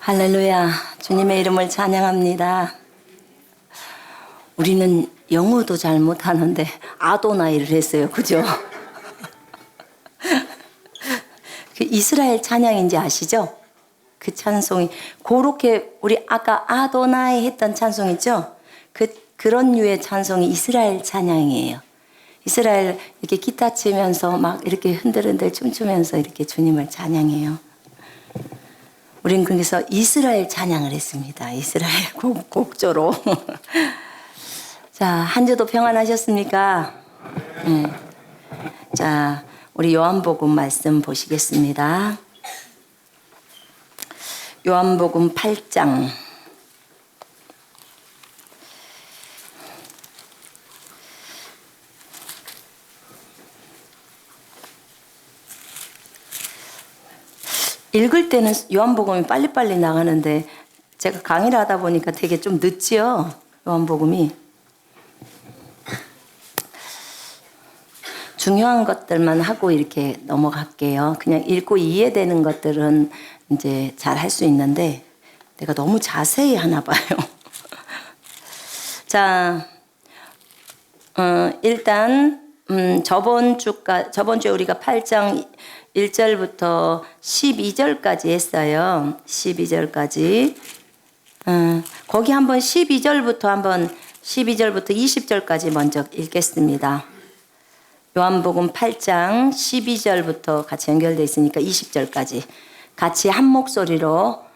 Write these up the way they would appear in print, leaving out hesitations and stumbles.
할렐루야. 주님의 이름을 찬양합니다. 우리는 영어도 잘 못하는데 아도나이를 했어요. 그죠? 그 이스라엘 찬양인지 아시죠? 그 찬송이 그렇게 우리 아까 아도나이 했던 찬송 있죠? 그런 류의 찬송이 이스라엘 찬양이에요. 이스라엘 이렇게 기타 치면서 막 이렇게 흔들흔들 춤추면서 이렇게 주님을 찬양해요. 우린 그래서 이스라엘 찬양을 했습니다. 이스라엘 곡조로. 자, 한 주도 평안하셨습니까? 자, 우리 요한복음 말씀 보시겠습니다. 요한복음 8장. 읽을 때는 요한복음이 빨리빨리 나가는데 제가 강의를 하다 보니까 되게 좀 늦지요. 요한복음이. 중요한 것들만 하고 이렇게 넘어갈게요. 그냥 읽고 이해되는 것들은 이제 잘 할 수 있는데 내가 너무 자세히 하나 봐요. 자, 일단 저번 주에 우리가 8장 1절부터 12절까지 했어요. 12절까지. 거기 한번 12절부터 20절까지 먼저 읽겠습니다. 요한복음 8장 12절부터 같이 연결되어 있으니까 20절까지 같이 한 목소리로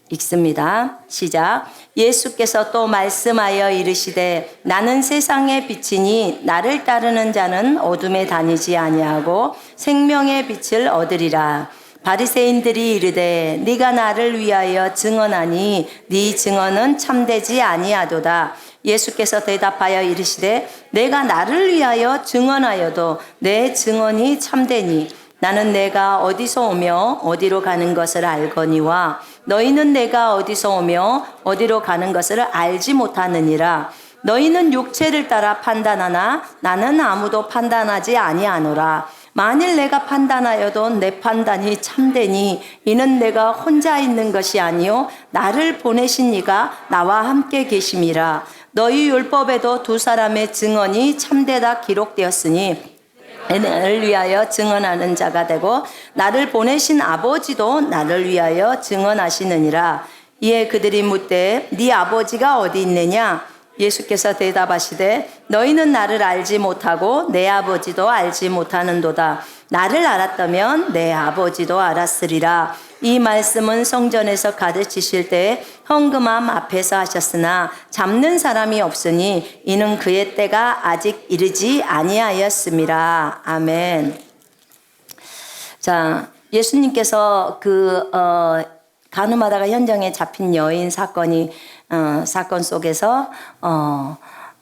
읽습니다. 시작. 예수께서 또 말씀하여 이르시되 나는 세상의 빛이니 나를 따르는 자는 어둠에 다니지 아니하고 생명의 빛을 얻으리라. 바리새인들이 이르되 네가 나를 위하여 증언하니 네 증언은 참되지 아니하도다. 예수께서 대답하여 이르시되 내가 나를 위하여 증언하여도 내 증언이 참되니 나는 내가 어디서 오며 어디로 가는 것을 알거니와 너희는 내가 어디서 오며 어디로 가는 것을 알지 못하느니라. 너희는 육체를 따라 판단하나 나는 아무도 판단하지 아니하노라. 만일 내가 판단하여도 내 판단이 참되니 이는 내가 혼자 있는 것이 아니요 나를 보내신 이가 나와 함께 계심이라. 너희 율법에도 두 사람의 증언이 참되다 기록되었으니 나를 위하여 증언하는 자가 되고 나를 보내신 아버지도 나를 위하여 증언하시느니라. 이에 그들이 묻되 네 아버지가 어디 있느냐? 예수께서 대답하시되 너희는 나를 알지 못하고 내 아버지도 알지 못하는도다. 나를 알았다면 내 아버지도 알았으리라. 이 말씀은 성전에서 가르치실 때 헌금함 앞에서 하셨으나 잡는 사람이 없으니 이는 그의 때가 아직 이르지 아니하였음이라. 아멘. 자, 예수님께서 간음하다가 현장에 잡힌 여인 사건 속에서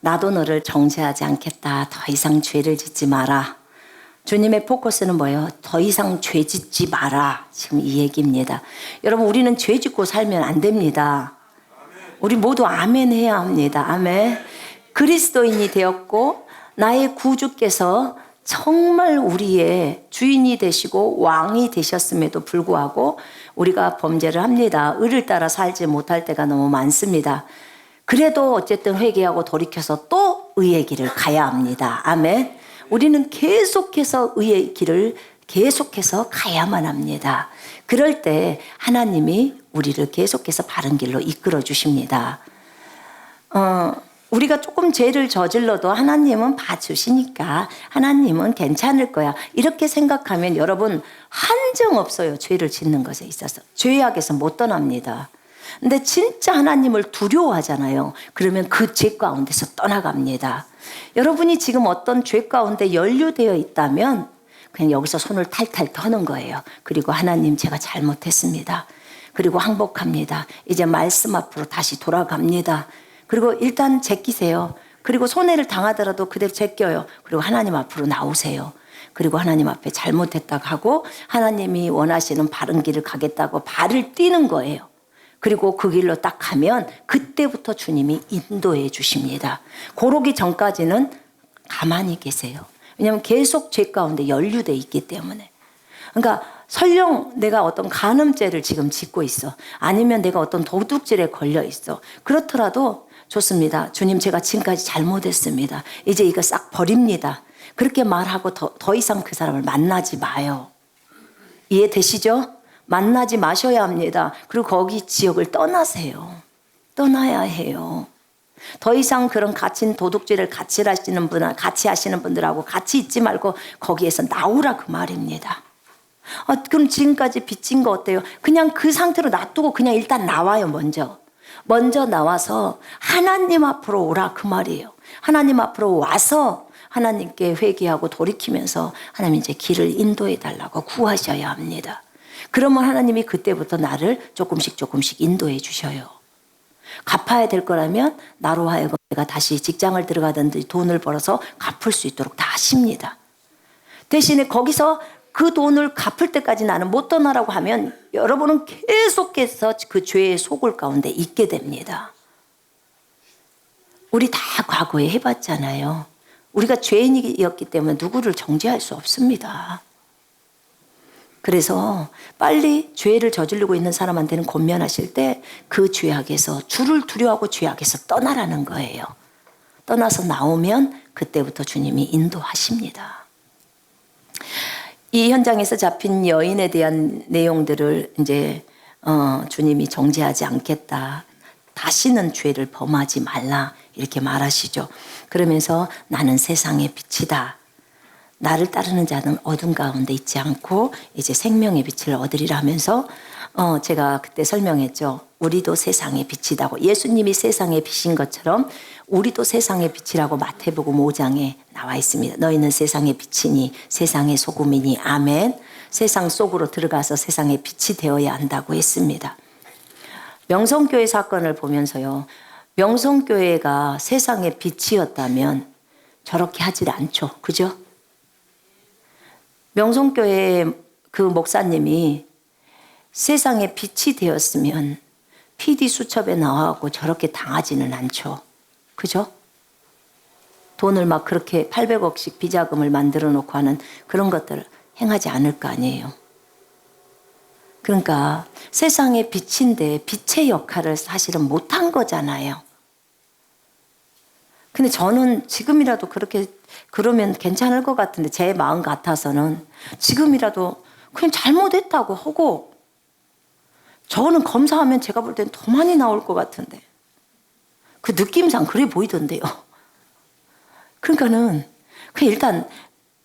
나도 너를 정죄하지 않겠다. 더 이상 죄를 짓지 마라. 주님의 포커스는 뭐예요? 더 이상 죄 짓지 마라. 지금 이 얘기입니다. 여러분, 우리는 죄 짓고 살면 안 됩니다. 우리 모두 아멘 해야 합니다. 아멘. 그리스도인이 되었고 나의 구주께서 정말 우리의 주인이 되시고 왕이 되셨음에도 불구하고 우리가 범죄를 합니다. 의를 따라 살지 못할 때가 너무 많습니다. 그래도 어쨌든 회개하고 돌이켜서 또 의의 길을 가야 합니다. 아멘. 우리는 계속해서 의의 길을 계속해서 가야만 합니다. 그럴 때 하나님이 우리를 계속해서 바른 길로 이끌어 주십니다. 우리가 조금 죄를 저질러도 하나님은 봐주시니까 하나님은 괜찮을 거야. 이렇게 생각하면 여러분 한정없어요. 죄를 짓는 것에 있어서. 죄악에서 못 떠납니다. 근데 진짜 하나님을 두려워하잖아요. 그러면 그 죄 가운데서 떠나갑니다. 여러분이 지금 어떤 죄 가운데 연루되어 있다면 그냥 여기서 손을 탈탈 터는 거예요. 그리고 하나님 제가 잘못했습니다. 그리고 항복합니다. 이제 말씀 앞으로 다시 돌아갑니다. 그리고 일단 제끼세요. 그리고 손해를 당하더라도 그대로 제껴요. 그리고 하나님 앞으로 나오세요. 그리고 하나님 앞에 잘못했다고 하고 하나님이 원하시는 바른 길을 가겠다고 발을 띄는 거예요. 그리고 그 길로 딱 가면 그때부터 주님이 인도해 주십니다. 그러기 전까지는 가만히 계세요. 왜냐하면 계속 죄 가운데 연루되어 있기 때문에. 그러니까 설령 내가 어떤 간음죄를 지금 짓고 있어. 아니면 내가 어떤 도둑질에 걸려 있어. 그렇더라도 좋습니다. 주님, 제가 지금까지 잘못했습니다. 이제 이거 싹 버립니다. 그렇게 말하고 더 이상 그 사람을 만나지 마요. 이해되시죠? 만나지 마셔야 합니다. 그리고 거기 지역을 떠나세요. 떠나야 해요. 더 이상 그런 갇힌 도둑질을 같이 하시는 분들하고 같이 있지 말고 거기에서 나오라 그 말입니다. 그럼 지금까지 빚진 거 어때요? 그냥 그 상태로 놔두고 그냥 일단 나와요. 먼저 나와서 하나님 앞으로 오라 그 말이에요. 하나님 앞으로 와서 하나님께 회개하고 돌이키면서 하나님 이제 길을 인도해 달라고 구하셔야 합니다. 그러면 하나님이 그때부터 나를 조금씩 인도해 주셔요. 갚아야 될 거라면 나로 하여금 내가 다시 직장을 들어가든지 돈을 벌어서 갚을 수 있도록 다 하십니다. 대신에 거기서 그 돈을 갚을 때까지 나는 못 떠나라고 하면 여러분은 계속해서 그 죄의 소굴 가운데 있게 됩니다. 우리 다 과거에 해봤잖아요. 우리가 죄인이었기 때문에 누구를 정죄할 수 없습니다. 그래서 빨리 죄를 저지르고 있는 사람한테는 권면하실 때 그 죄악에서 주를 두려워하고 죄악에서 떠나라는 거예요. 떠나서 나오면 그때부터 주님이 인도하십니다. 이 현장에서 잡힌 여인에 대한 내용들을 이제 주님이 정죄하지 않겠다. 다시는 죄를 범하지 말라 이렇게 말하시죠. 그러면서 나는 세상의 빛이다. 나를 따르는 자는 어둠 가운데 있지 않고 이제 생명의 빛을 얻으리라 하면서 제가 그때 설명했죠. 우리도 세상의 빛이다고. 예수님이 세상의 빛인 것처럼 우리도 세상의 빛이라고 마태복음 5장에 나와 있습니다. 너희는 세상의 빛이니 세상의 소금이니 아멘. 세상 속으로 들어가서 세상의 빛이 되어야 한다고 했습니다. 명성교회 사건을 보면서요. 명성교회가 세상의 빛이었다면 저렇게 하질 않죠. 그죠? 명성교회 그 목사님이 세상의 빛이 되었으면 PD 수첩에 나와갖고 저렇게 당하지는 않죠. 그죠? 돈을 막 그렇게 800억씩 비자금을 만들어 놓고 하는 그런 것들을 행하지 않을 거 아니에요. 그러니까 세상의 빛인데 빛의 역할을 사실은 못한 거잖아요. 근데 저는 지금이라도 그렇게 그러면 괜찮을 것 같은데 제 마음 같아서는 지금이라도 그냥 잘못했다고 하고 저는 검사하면 제가 볼 땐 더 많이 나올 것 같은데 그 느낌상 그래 보이던데요. 그러니까는 그냥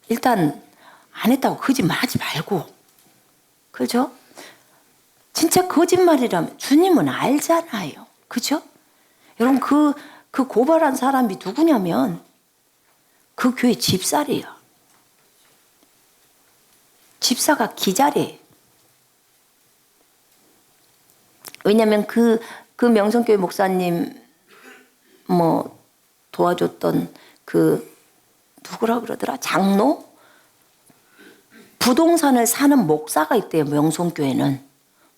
일단 안 했다고 거짓말하지 말고 그죠? 진짜 거짓말이라면 주님은 알잖아요. 그죠? 여러분 그 고발한 사람이 누구냐면 그 교회 집사래요. 집사가 기자래. 왜냐면 그 명성교회 목사님 도와줬던 그 누구라 그러더라? 장로? 부동산을 사는 목사가 있대요. 명성교회는.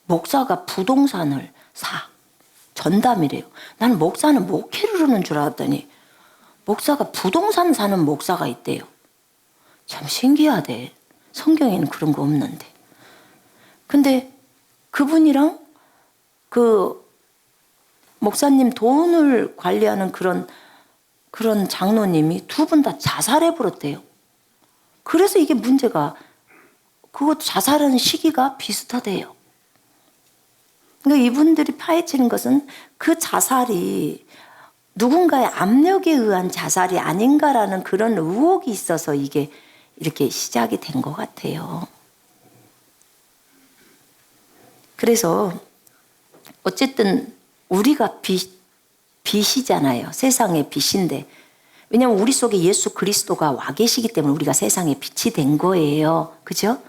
목사가 부동산을 사. 전담이래요. 나는 목사는 목회를 하는 줄 알았더니 목사가 부동산 사는 목사가 있대요. 참 신기하대. 성경에는 그런 거 없는데. 근데 그분이랑 그 목사님 돈을 관리하는 그런 장로님이 두 분 다 자살해 버렸대요. 그래서 이게 문제가 그것도 자살하는 시기가 비슷하대요. 그러니까 이분들이 파헤치는 것은 그 자살이 누군가의 압력에 의한 자살이 아닌가라는 그런 의혹이 있어서 이게 이렇게 시작이 된 것 같아요. 그래서 어쨌든 우리가 빛이잖아요. 세상의 빛인데. 왜냐하면 우리 속에 예수 그리스도가 와 계시기 때문에 우리가 세상의 빛이 된 거예요. 그죠?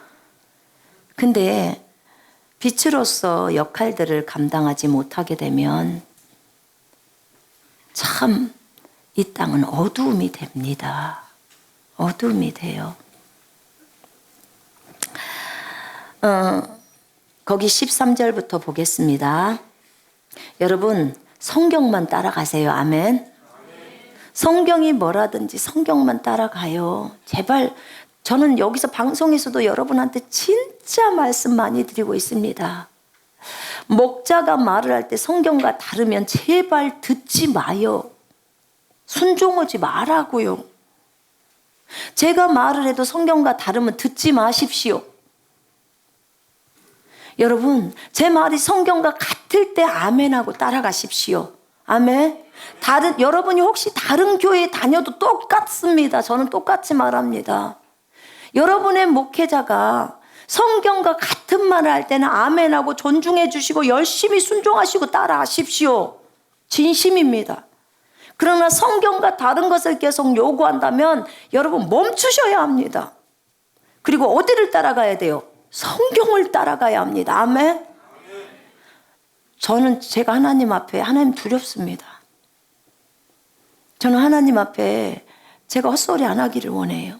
근데 빛으로서 역할들을 감당하지 못하게 되면 참 이 땅은 어두움이 됩니다. 어두움이 돼요. 거기 13절부터 보겠습니다. 여러분 성경만 따라가세요. 아멘. 성경이 뭐라든지 성경만 따라가요. 제발 저는 여기서 방송에서도 여러분한테 진짜 말씀 많이 드리고 있습니다. 목자가 말을 할 때 성경과 다르면 제발 듣지 마요. 순종하지 말라고요. 제가 말을 해도 성경과 다르면 듣지 마십시오. 여러분, 제 말이 성경과 같을 때 아멘하고 따라가십시오. 아멘. 여러분이 혹시 다른 교회에 다녀도 똑같습니다. 저는 똑같이 말합니다. 여러분의 목회자가 성경과 같은 말을 할 때는 아멘하고 존중해 주시고 열심히 순종하시고 따라하십시오. 진심입니다. 그러나 성경과 다른 것을 계속 요구한다면 여러분 멈추셔야 합니다. 그리고 어디를 따라가야 돼요? 성경을 따라가야 합니다. 아멘. 저는 제가 하나님 앞에 하나님 두렵습니다. 저는 하나님 앞에 제가 헛소리 안 하기를 원해요.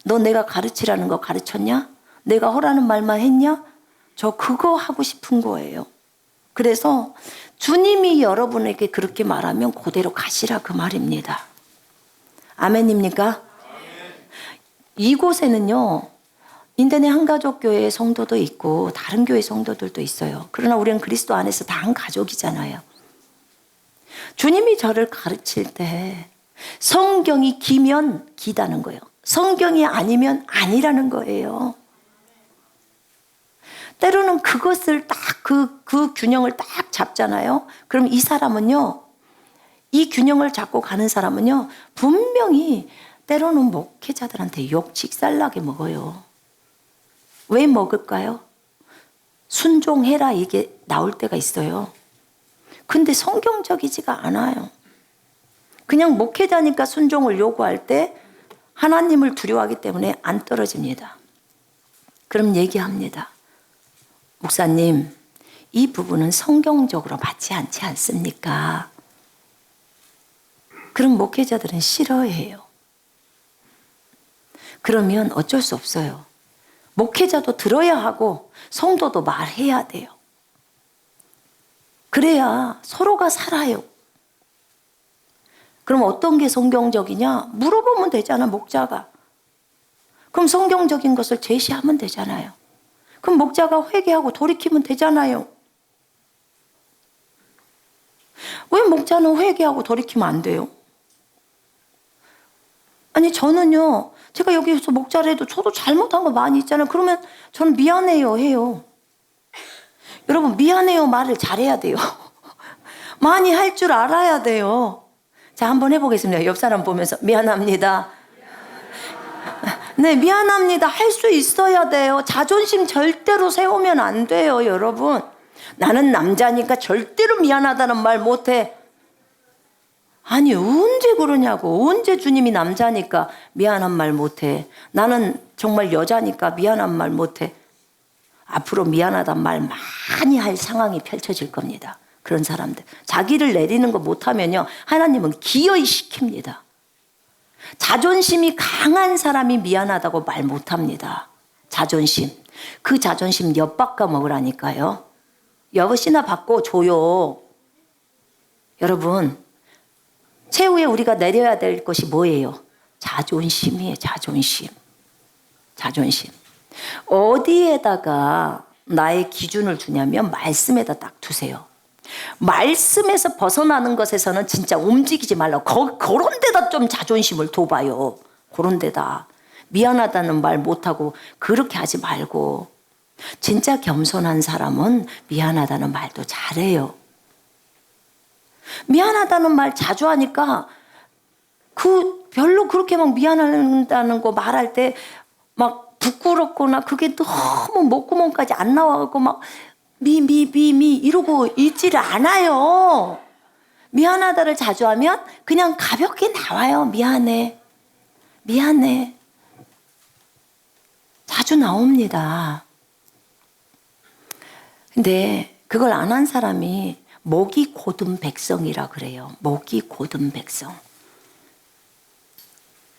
너 내가 가르치라는 거 가르쳤냐? 내가 하라는 말만 했냐? 저 그거 하고 싶은 거예요. 그래서 주님이 여러분에게 그렇게 말하면 그대로 가시라 그 말입니다. 아멘입니까? 아멘. 이곳에는요, 인터넷 한가족교회 성도도 있고 다른 교회 성도들도 있어요. 그러나 우리는 그리스도 안에서 다 한 가족이잖아요. 주님이 저를 가르칠 때 성경이 기면 기다는 거예요. 성경이 아니면 아니라는 거예요. 때로는 그것을 딱 그 균형을 딱 잡잖아요. 그럼 이 사람은요, 이 균형을 잡고 가는 사람은요, 분명히 때로는 목회자들한테 욕 직살나게 먹어요. 왜 먹을까요? 순종해라 이게 나올 때가 있어요. 근데 성경적이지가 않아요. 그냥 목회자니까 순종을 요구할 때 하나님을 두려워하기 때문에 안 떨어집니다. 그럼 얘기합니다. 목사님, 이 부분은 성경적으로 맞지 않지 않습니까? 그럼 목회자들은 싫어해요. 그러면 어쩔 수 없어요. 목회자도 들어야 하고 성도도 말해야 돼요. 그래야 서로가 살아요. 그럼 어떤 게 성경적이냐? 물어보면 되잖아, 목자가. 그럼 성경적인 것을 제시하면 되잖아요. 그럼 목자가 회개하고 돌이키면 되잖아요. 왜 목자는 회개하고 돌이키면 안 돼요? 아니 저는요, 제가 여기서 목자를 해도 저도 잘못한 거 많이 있잖아요. 그러면 저는 미안해요 해요. 여러분, 미안해요 말을 잘해야 돼요. 많이 할 줄 알아야 돼요. 자, 한번 해보겠습니다. 옆 사람 보면서 미안합니다. 네, 미안합니다. 할 수 있어야 돼요. 자존심 절대로 세우면 안 돼요, 여러분. 나는 남자니까 절대로 미안하다는 말 못해. 아니, 언제 그러냐고. 언제 주님이 남자니까 미안한 말 못해. 나는 정말 여자니까 미안한 말 못해. 앞으로 미안하단 말 많이 할 상황이 펼쳐질 겁니다. 그런 사람들. 자기를 내리는 거 못하면요, 하나님은 기어이 시킵니다. 자존심이 강한 사람이 미안하다고 말 못합니다. 자존심. 그 자존심 엿바꿔 먹으라니까요. 여럿이나 받고 줘요. 여러분, 최후에 우리가 내려야 될 것이 뭐예요? 자존심이에요. 자존심. 자존심. 어디에다가 나의 기준을 두냐면 말씀에다 딱 두세요. 말씀에서 벗어나는 것에서는 진짜 움직이지 말라고. 그런 데다 좀 자존심을 둬봐요. 그런 데다. 미안하다는 말 못하고 그렇게 하지 말고. 진짜 겸손한 사람은 미안하다는 말도 잘해요. 미안하다는 말 자주 하니까 별로 그렇게 막 미안하다는 거 말할 때 막 부끄럽거나 그게 너무 목구멍까지 안 나와갖고 막 미 이러고 있지를 않아요. 미안하다를 자주 하면 그냥 가볍게 나와요. 미안해. 자주 나옵니다. 근데 그걸 안 한 사람이 목이 곧은 백성이라 그래요. 목이 곧은 백성.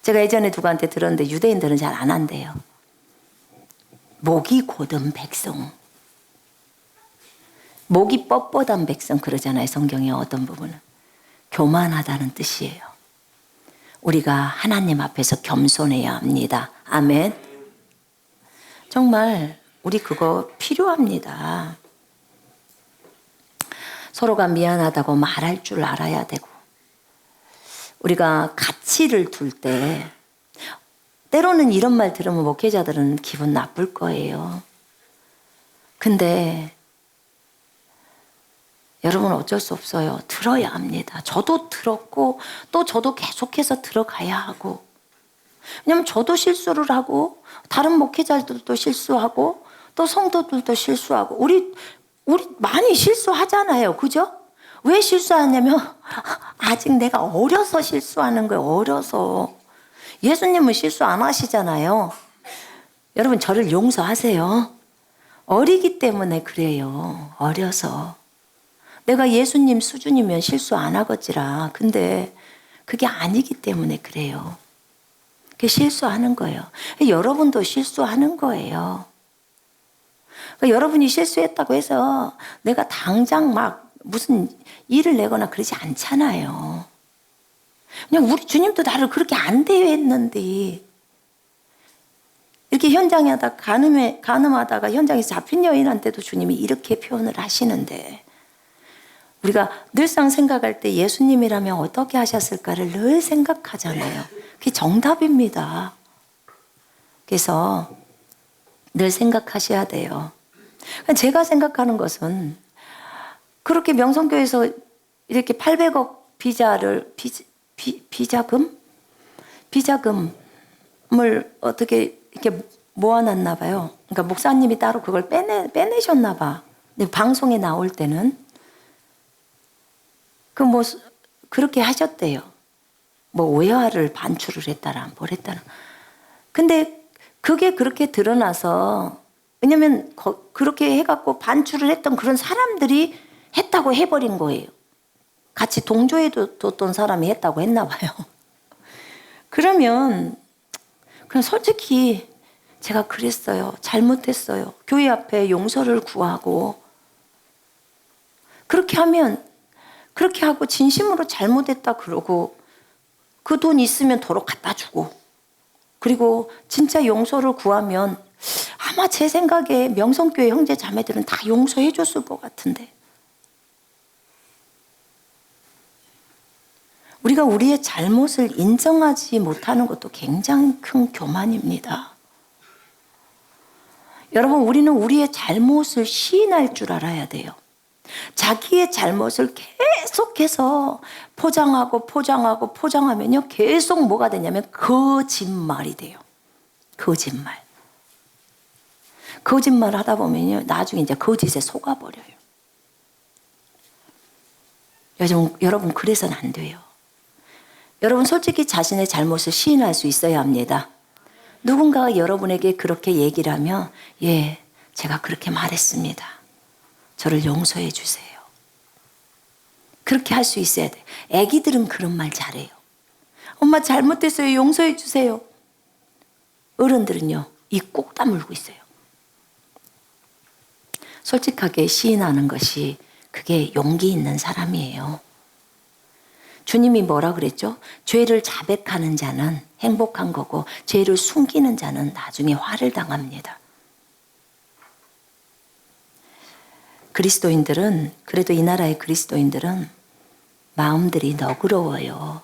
제가 예전에 누구한테 들었는데 유대인들은 잘 안 한대요. 목이 곧은 백성. 목이 뻣뻣한 백성 그러잖아요. 성경의 어떤 부분은. 교만하다는 뜻이에요. 우리가 하나님 앞에서 겸손해야 합니다. 아멘. 정말 우리 그거 필요합니다. 서로가 미안하다고 말할 줄 알아야 되고, 우리가 가치를 둘 때 때로는 이런 말 들으면 목회자들은 기분 나쁠 거예요. 근데 여러분 어쩔 수 없어요. 들어야 합니다. 저도 들었고 또 저도 계속해서 들어가야 하고, 왜냐면 저도 실수를 하고 다른 목회자들도 실수하고 또 성도들도 실수하고 우리 많이 실수하잖아요. 그죠? 왜 실수하냐면 아직 내가 어려서 실수하는 거예요. 어려서. 예수님은 실수 안 하시잖아요. 여러분 저를 용서하세요. 어리기 때문에 그래요. 어려서. 내가 예수님 수준이면 실수 안 하겠지라. 근데 그게 아니기 때문에 그래요. 그게 실수하는 거예요. 여러분도 실수하는 거예요. 그러니까 여러분이 실수했다고 해서 내가 당장 막 무슨 일을 내거나 그러지 않잖아요. 그냥 우리 주님도 나를 그렇게 안 대했는데, 이렇게 현장에 하다 간음하다가 현장에서 잡힌 여인한테도 주님이 이렇게 표현을 하시는데, 우리가 늘상 생각할 때 예수님이라면 어떻게 하셨을까를 늘 생각하잖아요. 그게 정답입니다. 그래서 늘 생각하셔야 돼요. 제가 생각하는 것은 그렇게 명성교회에서 이렇게 800억 비자금을 어떻게 이렇게 모아놨나 봐요. 그러니까 목사님이 따로 그걸 빼내셨나 봐. 근데 방송에 나올 때는 그렇게 하셨대요. 외화를 반출을 했다라 뭘 했다라. 근데 그게 그렇게 드러나서, 왜냐면 그렇게 해갖고 반출을 했던 그런 사람들이 했다고 해버린 거예요. 같이 동조해 뒀던 사람이 했다고 했나 봐요. 그러면 그냥 솔직히 제가 그랬어요. 잘못했어요. 교회 앞에 용서를 구하고, 그렇게 하고 진심으로 잘못했다 그러고 그 돈 있으면 도로 갖다 주고, 그리고 진짜 용서를 구하면 아마 제 생각에 명성교회 형제 자매들은 다 용서해 줬을 것 같은데, 우리가 우리의 잘못을 인정하지 못하는 것도 굉장히 큰 교만입니다. 여러분, 우리는 우리의 잘못을 시인할 줄 알아야 돼요. 자기의 잘못을 계속해서 포장하면요, 계속 뭐가 되냐면 거짓말이 돼요. 거짓말 하다 보면요, 나중에 이제 거짓에 속아버려요. 여러분 그래서는 안 돼요. 여러분 솔직히 자신의 잘못을 시인할 수 있어야 합니다. 누군가가 여러분에게 그렇게 얘기를 하면, 예, 제가 그렇게 말했습니다. 저를 용서해 주세요. 그렇게 할 수 있어야 돼. 애기들은 그런 말 잘해요. 엄마 잘못했어요. 용서해 주세요. 어른들은요, 입 꼭 다물고 있어요. 솔직하게 시인하는 것이 그게 용기 있는 사람이에요. 주님이 뭐라 그랬죠? 죄를 자백하는 자는 행복한 거고 죄를 숨기는 자는 나중에 화를 당합니다. 그리스도인들은, 그래도 이 나라의 그리스도인들은 마음들이 너그러워요.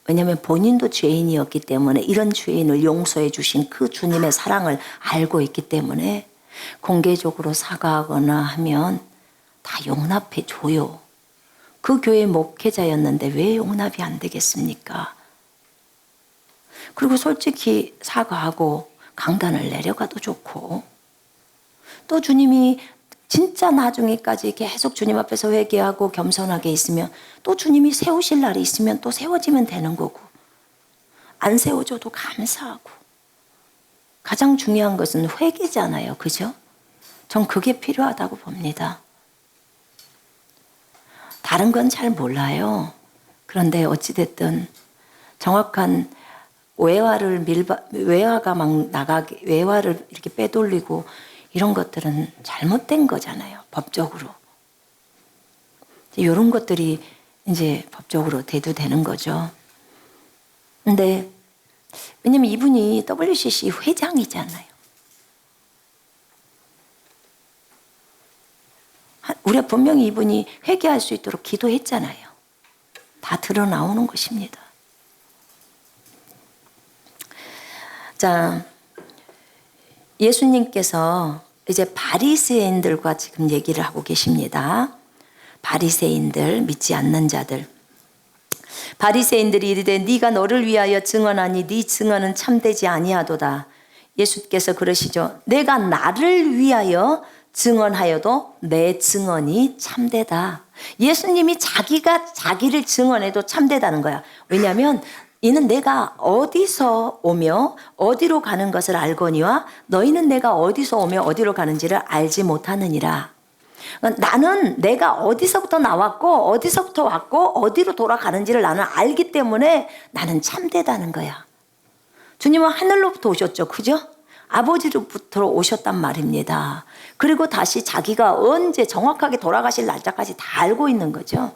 왜냐하면 본인도 죄인이었기 때문에, 이런 죄인을 용서해 주신 그 주님의 사랑을 알고 있기 때문에 공개적으로 사과하거나 하면 다 용납해 줘요. 그 교회 목회자였는데 왜 용납이 안 되겠습니까? 그리고 솔직히 사과하고 강단을 내려가도 좋고, 또 주님이 진짜 나중에까지 계속 주님 앞에서 회개하고 겸손하게 있으면 또 주님이 세우실 날이 있으면 또 세워지면 되는 거고, 안 세워줘도 감사하고. 가장 중요한 것은 회개잖아요. 그죠? 전 그게 필요하다고 봅니다. 다른 건 잘 몰라요. 그런데 어찌됐든 정확한 외화가 막 나가게, 외화를 이렇게 빼돌리고 이런 것들은 잘못된 거잖아요. 법적으로. 이런 것들이 이제 법적으로 대두되는 거죠. 근데 왜냐면 이분이 WCC 회장이잖아요. 우리가 분명히 이분이 회개할 수 있도록 기도했잖아요. 다 드러나오는 것입니다. 자, 예수님께서 이제 바리새인들과 지금 얘기를 하고 계십니다. 바리새인들, 믿지 않는 자들. 바리새인들이 이르되 네가 너를 위하여 증언하니 네 증언은 참되지 아니하도다. 예수께서 그러시죠. 내가 나를 위하여 증언하여도 내 증언이 참되다. 예수님이 자기가 자기를 증언해도 참되다는 거야. 왜냐하면 이는 내가 어디서 오며 어디로 가는 것을 알거니와 너희는 내가 어디서 오며 어디로 가는지를 알지 못하느니라. 나는 내가 어디서부터 나왔고 어디서부터 왔고 어디로 돌아가는지를 나는 알기 때문에 나는 참되다는 거야. 주님은 하늘로부터 오셨죠. 그죠? 아버지로부터 오셨단 말입니다. 그리고 다시 자기가 언제 정확하게 돌아가실 날짜까지 다 알고 있는 거죠.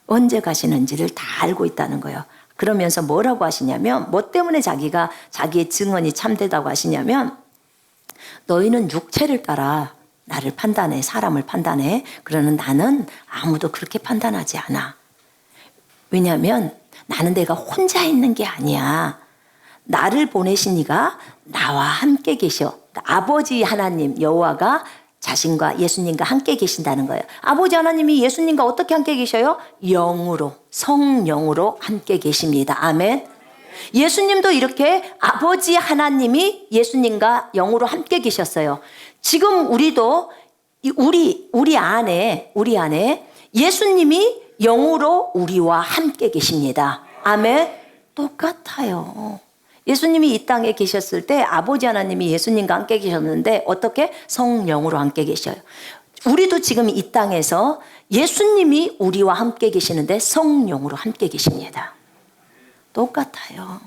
언제 가시는지를 다 알고 있다는 거예요. 그러면서 뭐라고 하시냐면, 뭐 때문에 자기가 자기의 증언이 참되다고 하시냐면, 너희는 육체를 따라 나를 판단해, 사람을 판단해. 그러는 나는 아무도 그렇게 판단하지 않아. 왜냐하면 나는 내가 혼자 있는 게 아니야. 나를 보내신 이가 나와 함께 계셔. 그러니까 아버지 하나님 여호와가 자신과 예수님과 함께 계신다는 거예요. 아버지 하나님이 예수님과 어떻게 함께 계셔요? 영으로, 성령으로 함께 계십니다. 아멘. 예수님도 이렇게 아버지 하나님이 예수님과 영으로 함께 계셨어요. 지금 우리도 우리 안에 예수님이 영으로 우리와 함께 계십니다. 아멘. 똑같아요. 예수님이 이 땅에 계셨을 때 아버지 하나님이 예수님과 함께 계셨는데 어떻게? 성령으로 함께 계셔요. 우리도 지금 이 땅에서 예수님이 우리와 함께 계시는데 성령으로 함께 계십니다. 똑같아요.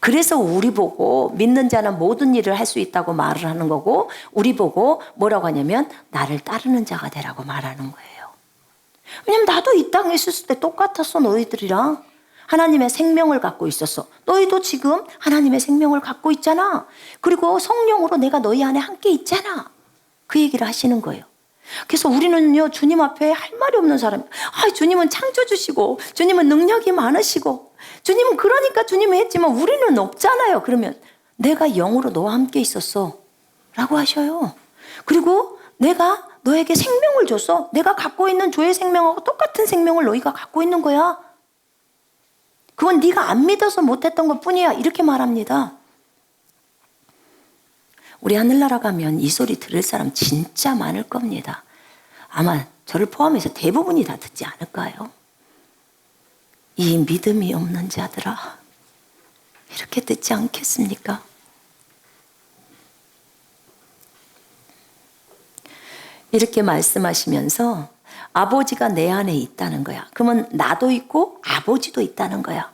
그래서 우리 보고 믿는 자는 모든 일을 할 수 있다고 말을 하는 거고, 우리 보고 뭐라고 하냐면 나를 따르는 자가 되라고 말하는 거예요. 왜냐면 나도 이 땅에 있었을 때 똑같았어. 너희들이랑 하나님의 생명을 갖고 있었어. 너희도 지금 하나님의 생명을 갖고 있잖아. 그리고 성령으로 내가 너희 안에 함께 있잖아. 그 얘기를 하시는 거예요. 그래서 우리는요, 주님 앞에 할 말이 없는 사람. 주님은 창조주시고 주님은 능력이 많으시고 주님은 그러니까 주님이 했지만 우리는 없잖아요. 그러면 내가 영으로 너와 함께 있었어 라고 하셔요. 그리고 내가 너에게 생명을 줬어. 내가 갖고 있는 주의 생명하고 똑같은 생명을 너희가 갖고 있는 거야. 그건 네가 안 믿어서 못했던 것뿐이야. 이렇게 말합니다. 우리 하늘나라 가면 이 소리 들을 사람 진짜 많을 겁니다. 아마 저를 포함해서 대부분이 다 듣지 않을까요? 이 믿음이 없는 자들아, 이렇게 듣지 않겠습니까? 이렇게 말씀하시면서 아버지가 내 안에 있다는 거야. 그러면 나도 있고 아버지도 있다는 거야.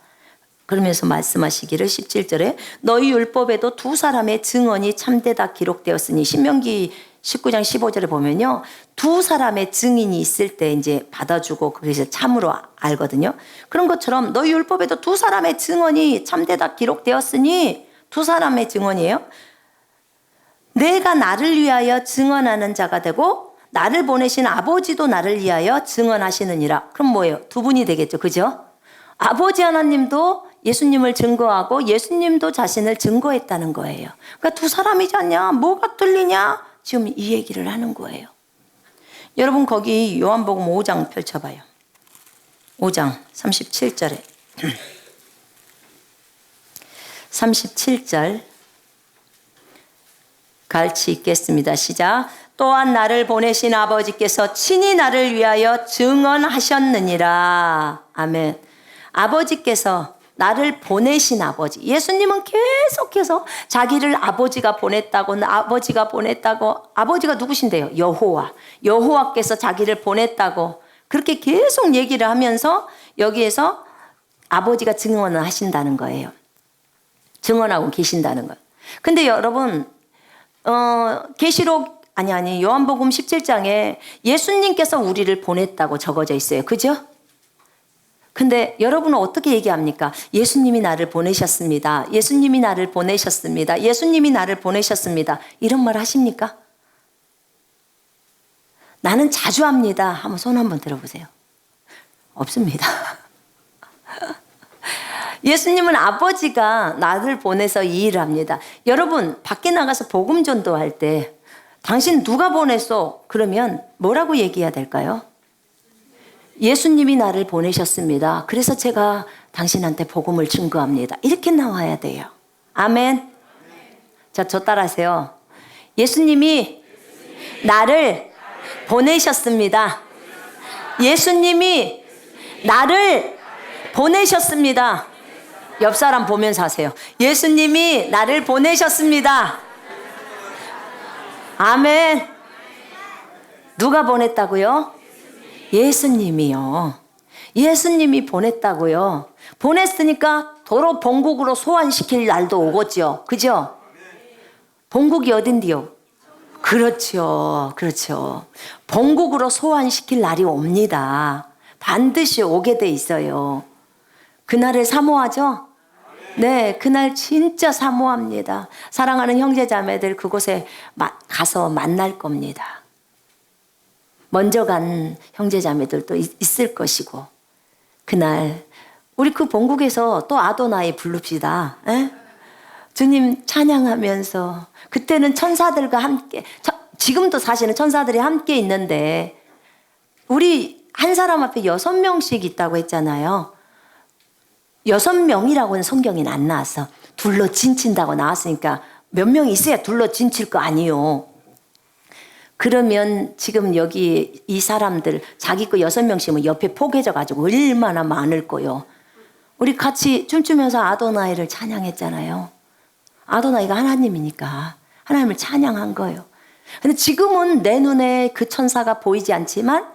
그러면서 말씀하시기를 17절에 너희 율법에도 두 사람의 증언이 참되다 기록되었으니, 신명기 19장 15절에 보면요, 두 사람의 증인이 있을 때 이제 받아주고 그래서 참으로 알거든요. 그런 것처럼 너희 율법에도 두 사람의 증언이 참되다 기록되었으니, 두 사람의 증언이에요. 내가 나를 위하여 증언하는 자가 되고 나를 보내신 아버지도 나를 위하여 증언하시느니라. 그럼 뭐예요? 두 분이 되겠죠. 그죠? 아버지 하나님도 예수님을 증거하고 예수님도 자신을 증거했다는 거예요. 그러니까 두 사람이지 않냐? 뭐가 틀리냐? 지금 이 얘기를 하는 거예요. 여러분 거기 요한복음 5장 펼쳐봐요. 5장 37절에 37절 같이 읽겠습니다. 시작. 또한 나를 보내신 아버지께서 친히 나를 위하여 증언하셨느니라. 아멘. 아버지께서 나를 보내신 아버지. 예수님은 계속해서 자기를 아버지가 보냈다고, 아버지가 보냈다고. 아버지가 누구신데요? 여호와께서 자기를 보냈다고 그렇게 계속 얘기를 하면서 여기에서 아버지가 증언을 하신다는 거예요. 증언하고 계신다는 거예요. 근데 여러분 계시록 요한복음 17장에 예수님께서 우리를 보냈다고 적어져 있어요. 그죠? 근데 여러분은 어떻게 얘기합니까? 예수님이 나를 보내셨습니다. 예수님이 나를 보내셨습니다. 예수님이 나를 보내셨습니다. 이런 말 하십니까? 나는 자주 합니다. 한번 손 한번 들어보세요. 없습니다. 예수님은 아버지가 나를 보내서 이 일을 합니다. 여러분, 밖에 나가서 복음 전도할 때 당신 누가 보냈어? 그러면 뭐라고 얘기해야 될까요? 예수님이 나를 보내셨습니다. 그래서 제가 당신한테 복음을 증거합니다. 이렇게 나와야 돼요. 아멘. 자, 저 따라하세요. 예수님이 나를 보내셨습니다. 예수님이 나를 보내셨습니다. 옆 사람 보면서 하세요. 예수님이 나를 보내셨습니다. 아멘. 누가 보냈다고요? 예수님이요. 예수님이 보냈다고요. 보냈으니까 도로 본국으로 소환시킬 날도 오겠죠. 그죠? 본국이 어딘데요? 그렇죠. 그렇죠. 본국으로 소환시킬 날이 옵니다. 반드시 오게 돼 있어요. 그날을 사모하죠? 네, 그날 진짜 사모합니다. 사랑하는 형제 자매들 그곳에 가서 만날 겁니다. 먼저 간 형제 자매들도 있을 것이고 그날 우리 그 본국에서 또 아도나이 부릅시다. 에? 주님 찬양하면서 그때는 천사들과 함께 지금도 사실은 천사들이 함께 있는데 우리 한 사람 앞에 6명씩 있다고 했잖아요. 6명이라고는 성경에는 안 나왔어. 둘러 진친다고 나왔으니까 몇 명 있어야 둘러 진칠 거 아니요. 그러면 지금 여기 이 사람들 자기 거 6명씩은 옆에 포개져 가지고 얼마나 많을 거요. 우리 같이 춤추면서 아도나이를 찬양했잖아요. 아도나이가 하나님이니까 하나님을 찬양한 거예요. 근데 지금은 내 눈에 그 천사가 보이지 않지만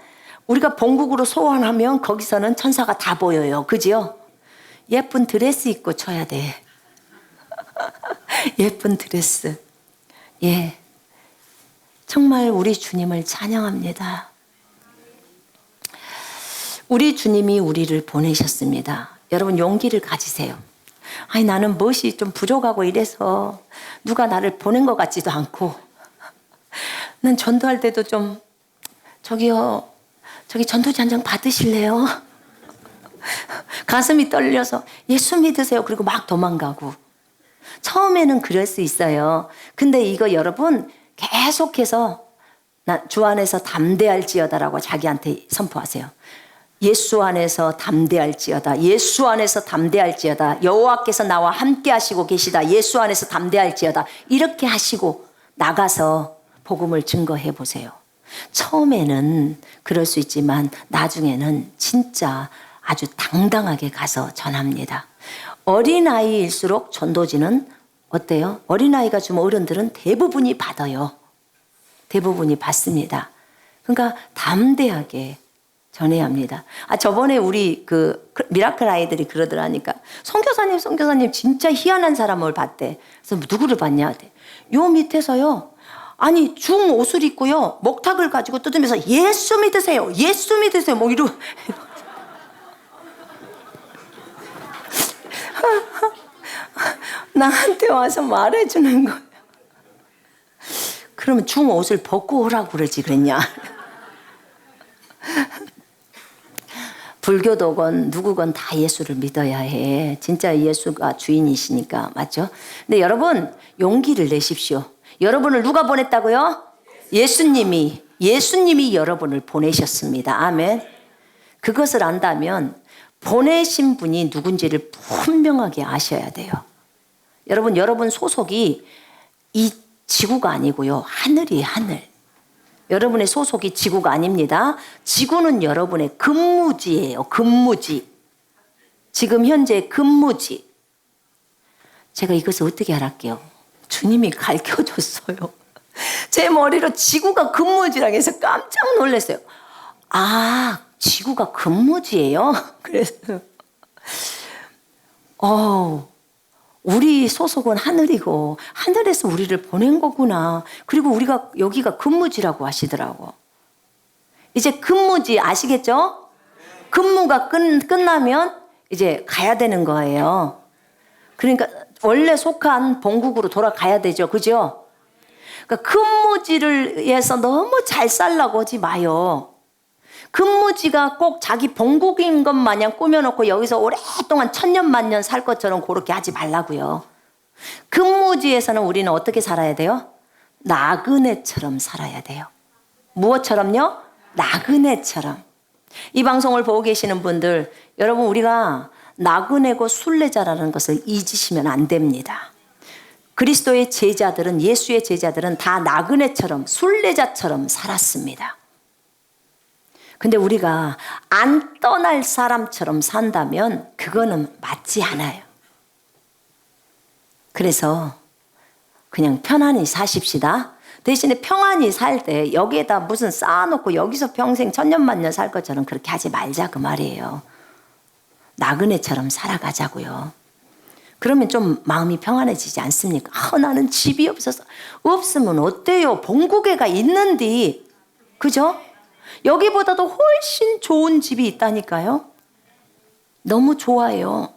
우리가 본국으로 소환하면 거기서는 천사가 다 보여요. 그죠? 예쁜 드레스 입고 쳐야 돼. 예쁜 드레스. 예. 정말 우리 주님을 찬양합니다. 우리 주님이 우리를 보내셨습니다. 여러분 용기를 가지세요. 아니 나는 멋이 좀 부족하고 이래서 누가 나를 보낸 것 같지도 않고 난 전도할 때도 좀 저기요 저기 전도지 한 장 받으실래요? 가슴이 떨려서 예수 믿으세요. 그리고 막 도망가고 처음에는 그럴 수 있어요. 근데 이거 여러분 계속해서 주 안에서 담대할지어다라고 자기한테 선포하세요. 예수 안에서 담대할지어다. 예수 안에서 담대할지어다. 여호와께서 나와 함께 하시고 계시다. 예수 안에서 담대할지어다. 이렇게 하시고 나가서 복음을 증거해 보세요. 처음에는 그럴 수 있지만 나중에는 진짜 아주 당당하게 가서 전합니다. 어린아이일수록 전도지는 어때요? 어린아이가 주면 어른들은 대부분이 받아요. 대부분이 받습니다. 그러니까 담대하게 전해야 합니다. 저번에 우리 그 미라클 아이들이 그러더라니까 선교사님 진짜 희한한 사람을 봤대. 그래서 누구를 봤냐? 요 밑에서요. 아니 중 옷을 입고요. 목탁을 가지고 뜯으면서 예수 믿으세요. 예수 믿으세요. 뭐 이러. 나한테 와서 말해주는 거예요. 그러면 중 옷을 벗고 오라고 그러지 그랬냐? 불교도건 누구건 다 예수를 믿어야 해. 진짜 예수가 주인이시니까. 맞죠? 근데 여러분 용기를 내십시오. 여러분을 누가 보냈다고요? 예수님이 여러분을 보내셨습니다. 아멘. 그것을 안다면 보내신 분이 누군지를 분명하게 아셔야 돼요. 여러분 소속이 이 지구가 아니고요. 하늘이에요, 하늘. 여러분의 소속이 지구가 아닙니다. 지구는 여러분의 근무지예요. 근무지. 지금 현재 근무지. 제가 이것을 어떻게 알았게요? 주님이 가르쳐줬어요. 제 머리로 지구가 근무지라고 해서 깜짝 놀랐어요. 아, 지구가 근무지예요? 그래서 우리 소속은 하늘이고 하늘에서 우리를 보낸 거구나. 그리고 우리가 여기가 근무지라고 하시더라고. 이제 근무지 아시겠죠? 근무가 끝나면 이제 가야 되는 거예요. 그러니까 원래 속한 본국으로 돌아가야 되죠. 그죠? 그러니까 근무지를 위해서 너무 잘 살라고 하지 마요. 근무지가 꼭 자기 본국인 것 마냥 꾸며놓고 여기서 오랫동안 천년 만년 살 것처럼 그렇게 하지 말라고요. 근무지에서는 우리는 어떻게 살아야 돼요? 나그네처럼 살아야 돼요. 무엇처럼요? 나그네처럼. 이 방송을 보고 계시는 분들, 여러분 우리가 나그네고 순례자라는 것을 잊으시면 안 됩니다. 그리스도의 제자들은, 예수의 제자들은 다 나그네처럼 순례자처럼 살았습니다. 근데 우리가 안 떠날 사람처럼 산다면 그거는 맞지 않아요. 그래서 그냥 편안히 사십시다. 대신에 평안히 살 때 여기에다 무슨 쌓아놓고 여기서 평생 천년만년 살 것처럼 그렇게 하지 말자 그 말이에요. 나그네처럼 살아가자고요. 그러면 좀 마음이 평안해지지 않습니까? 나는 집이 없어서. 없으면 어때요? 본국에가 있는데. 그죠? 여기보다도 훨씬 좋은 집이 있다니까요. 너무 좋아요.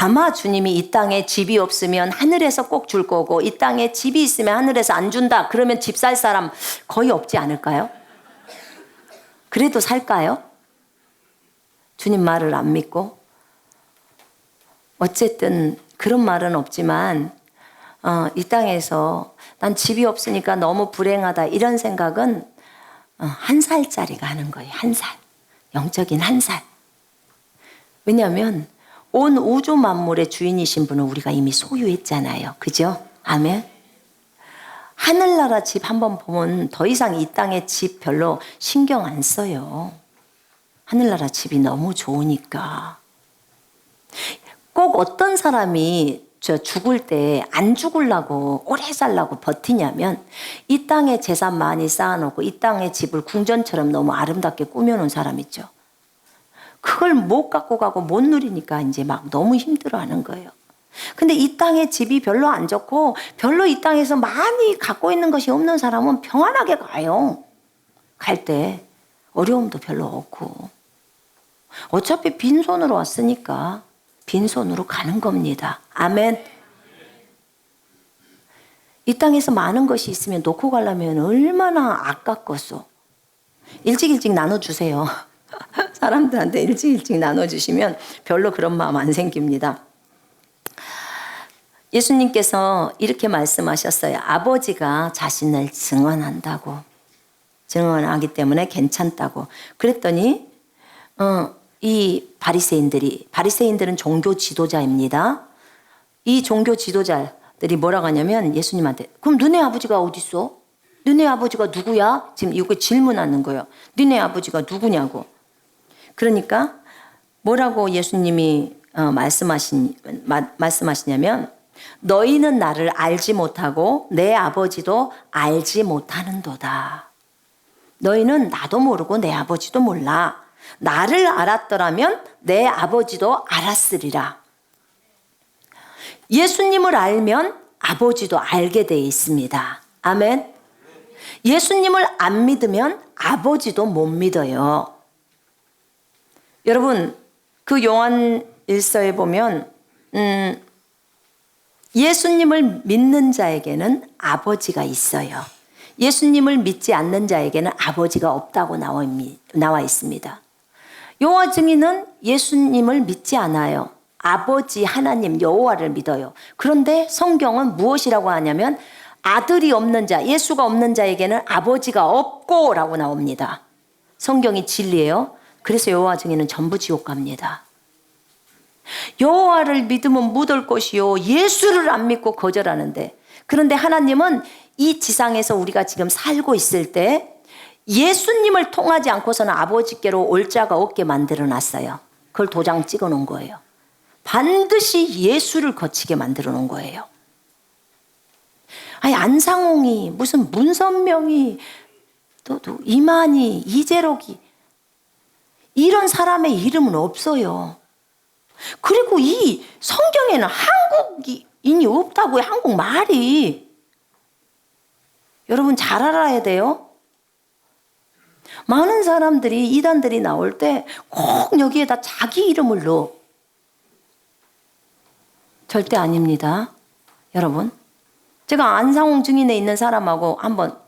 아마 주님이 이 땅에 집이 없으면 하늘에서 꼭 줄 거고, 이 땅에 집이 있으면 하늘에서 안 준다. 그러면 집 살 사람 거의 없지 않을까요? 그래도 살까요? 주님 말을 안 믿고. 어쨌든 그런 말은 없지만 이 땅에서 난 집이 없으니까 너무 불행하다 이런 생각은 한 살짜리가 하는 거예요. 한 살. 영적인 한 살. 왜냐하면 온 우주 만물의 주인이신 분은 우리가 이미 소유했잖아요. 그죠? 아멘. 하늘나라 집 한번 보면 더 이상 이 땅의 집 별로 신경 안 써요. 하늘나라 집이 너무 좋으니까. 꼭 어떤 사람이 죽을 때 안 죽으려고 오래 살려고 버티냐면 이 땅에 재산 많이 쌓아놓고 이 땅의 집을 궁전처럼 너무 아름답게 꾸며놓은 사람 있죠. 그걸 못 갖고 가고 못 누리니까 이제 막 너무 힘들어하는 거예요. 근데 이 땅의 집이 별로 안 좋고 별로 이 땅에서 많이 갖고 있는 것이 없는 사람은 평안하게 가요. 갈 때 어려움도 별로 없고. 어차피 빈손으로 왔으니까 빈손으로 가는 겁니다. 아멘. 이 땅에서 많은 것이 있으면 놓고 가려면 얼마나 아깝겠소. 일찍 나눠주세요. 사람들한테 일찍 나눠주시면 별로 그런 마음 안 생깁니다. 예수님께서 이렇게 말씀하셨어요. 아버지가 자신을 증언한다고. 증언하기 때문에 괜찮다고. 그랬더니 이 바리새인들은 종교 지도자입니다. 이 종교 지도자들이 뭐라고 하냐면 예수님한테 그럼 너네 아버지가 어디 있어? 너네 아버지가 누구야? 지금 이거 질문하는 거예요. 너네 아버지가 누구냐고. 그러니까 뭐라고 예수님이 말씀하시냐면 너희는 나를 알지 못하고 내 아버지도 알지 못하는도다. 너희는 나도 모르고 내 아버지도 몰라. 나를 알았더라면 내 아버지도 알았으리라. 예수님을 알면 아버지도 알게 되어 있습니다. 아멘. 예수님을 안 믿으면 아버지도 못 믿어요. 여러분 그 요한 1서에 보면 예수님을 믿는 자에게는 아버지가 있어요. 예수님을 믿지 않는 자에게는 아버지가 없다고 나와 있습니다. 여호와 증인은 예수님을 믿지 않아요. 아버지 하나님 여호와를 믿어요. 그런데 성경은 무엇이라고 하냐면 아들이 없는 자, 예수가 없는 자에게는 아버지가 없고 라고 나옵니다. 성경이 진리예요. 그래서 여호와 증인은 전부 지옥 갑니다. 여호와를 믿으면 묻을 것이요 예수를 안 믿고 거절하는데, 그런데 하나님은 이 지상에서 우리가 지금 살고 있을 때 예수님을 통하지 않고서는 아버지께로 올 자가 없게 만들어 놨어요. 그걸 도장 찍어 놓은 거예요. 반드시 예수를 거치게 만들어 놓은 거예요. 아니 안상홍이 무슨 문선명이 또 이만희 이재록이 이런 사람의 이름은 없어요. 그리고 이 성경에는 한국인이 없다고요. 한국말이. 여러분 잘 알아야 돼요. 많은 사람들이 이단들이 나올 때 꼭 여기에다 자기 이름을 넣어. 절대 아닙니다. 여러분, 제가 안상홍 증인에 있는 사람하고 한번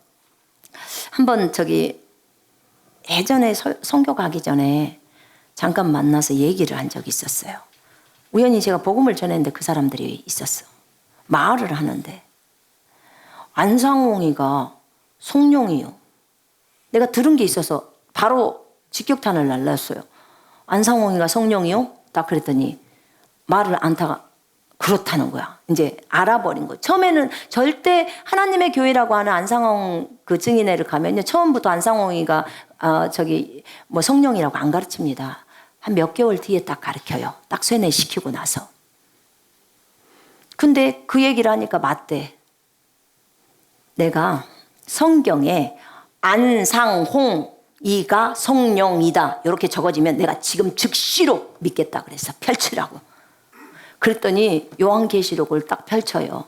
예전에 선교 가기 전에 잠깐 만나서 얘기를 한 적이 있었어요. 우연히 제가 복음을 전했는데 그 사람들이 있었어. 말을 하는데 안상홍이가 성령이요. 내가 들은 게 있어서 바로 직격탄을 날렸어요. 안상홍이가 성령이요? 딱 그랬더니 말을 않다가 그렇다는 거야. 이제 알아버린 거야. 처음에는 절대 하나님의 교회라고 하는 안상홍 그 증인회를 가면요. 처음부터 안상홍이가 성령이라고 안 가르칩니다. 한 몇 개월 뒤에 딱 가르쳐요. 딱 세뇌시키고 나서. 근데 그 얘기를 하니까 맞대. 내가 성경에 안상홍이가 성령이다 이렇게 적어지면 내가 지금 즉시로 믿겠다 그랬어. 펼치라고. 그랬더니 요한계시록을 딱 펼쳐요.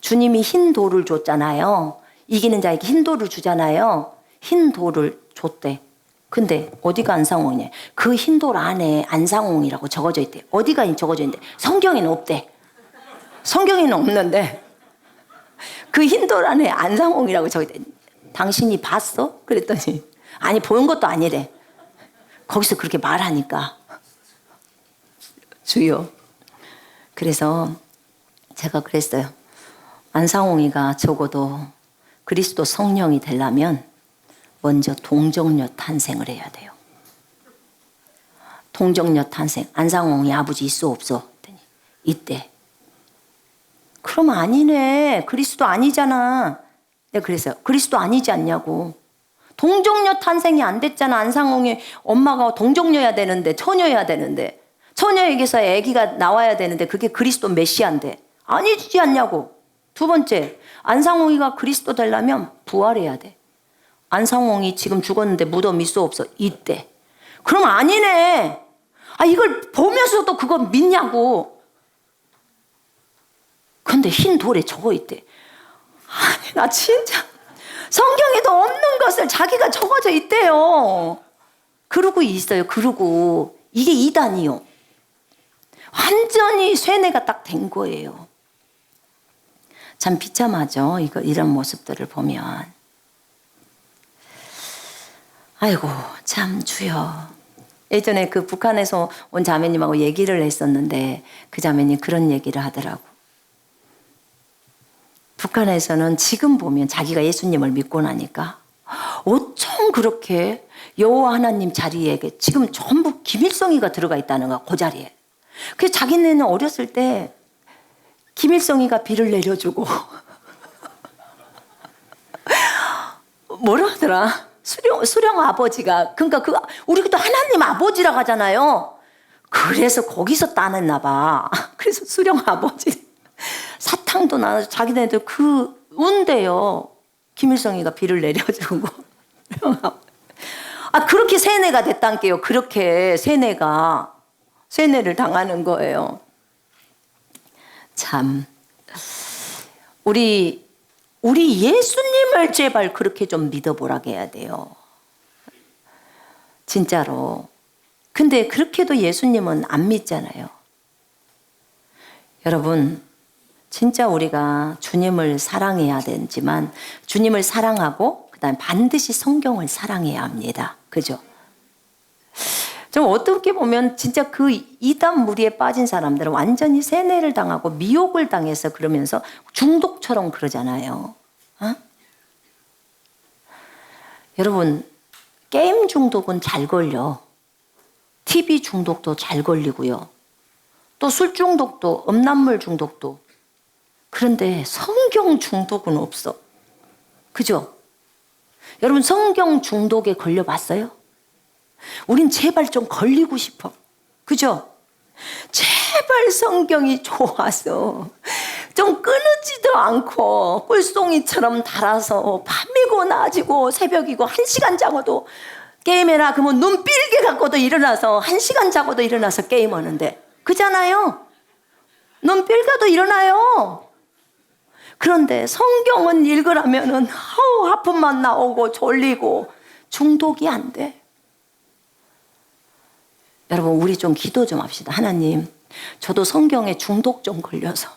주님이 흰 돌을 줬잖아요. 이기는 자에게 흰 돌을 주잖아요. 흰 돌을 줬대. 근데 어디가 안상홍이냐. 그 흰 돌 안에 안상홍이라고 적어져 있대. 어디가 적어져 있는데 성경에는 없대. 성경에는 없는데 그 흰 돌 안에 안상홍이라고 적어져 있대. 당신이 봤어? 그랬더니 아니 보는 것도 아니래. 거기서 그렇게 말하니까 주여. 그래서 제가 그랬어요. 안상홍이가 적어도 그리스도 성령이 되려면 먼저 동정녀 탄생을 해야 돼요. 동정녀 탄생. 안상홍이 아버지 있어 없어? 그랬더니 있대. 그럼 아니네. 그리스도 아니잖아. 내가 그랬어요. 그리스도 아니지 않냐고. 동정녀 탄생이 안 됐잖아. 안상홍이 엄마가 동정녀야 되는데, 처녀야 되는데, 처녀에게서 아기가 나와야 되는데 그게 그리스도 메시아인데 아니지 않냐고. 두 번째, 안상홍이가 그리스도 되려면 부활해야 돼. 안상홍이 지금 죽었는데 무덤 있어 없어? 있대. 그럼 아니네. 이걸 보면서도 그거 믿냐고. 근데 흰 돌에 적어 있대. 아니 나 진짜 성경에도 없는 것을 자기가 적어져 있대요. 그러고 있어요. 그러고 이게 이단이요. 완전히 쇠뇌가 딱 된 거예요. 참 비참하죠. 이런 모습들을 보면. 아이고 참 주여. 예전에 그 북한에서 온 자매님하고 얘기를 했었는데 그 자매님 그런 얘기를 하더라고. 북한에서는 지금 보면 자기가 예수님을 믿고 나니까 어쩜 그렇게 여호와 하나님 자리에 지금 전부 김일성이가 들어가 있다는 거야. 그 자리에. 그래서 자기네는 어렸을 때 김일성이가 비를 내려주고 뭐라 하더라? 수령 아버지가, 그러니까 우리가 또 하나님 아버지라고 하잖아요. 그래서 거기서 따냈나 봐. 그래서 수령 아버지 사탕도 나눠서 자기네들 그 운대요. 김일성이가 비를 내려주고. 그렇게 세뇌가 됐단 게요. 그렇게 세뇌를 당하는 거예요. 참 우리 예수님을 제발 그렇게 좀 믿어보라게 해야 돼요. 진짜로. 근데 그렇게도 예수님은 안 믿잖아요. 여러분 진짜 우리가 주님을 사랑해야 되지만 주님을 사랑하고 그다음에 반드시 성경을 사랑해야 합니다. 그죠? 좀 어떻게 보면 진짜 그 이단 무리에 빠진 사람들은 완전히 세뇌를 당하고 미혹을 당해서 그러면서 중독처럼 그러잖아요. 여러분 게임 중독은 잘 걸려. TV 중독도 잘 걸리고요. 또 술 중독도, 음란물 중독도. 그런데 성경 중독은 없어. 그죠? 여러분 성경 중독에 걸려봤어요? 우린 제발 좀 걸리고 싶어. 그죠? 제발 성경이 좋아서 좀 끊어지도 않고 꿀송이처럼 달아서 밤이고 낮이고 새벽이고 1시간 자고도 게임해라 그러면 눈 삘게 갖고도 일어나서 1시간 자고도 일어나서 게임하는데 그잖아요. 눈 삘가도 일어나요. 그런데 성경은 읽으라면은 하품만 나오고 졸리고 중독이 안 돼. 여러분, 우리 좀 기도 좀 합시다. 하나님, 저도 성경에 중독 좀 걸려서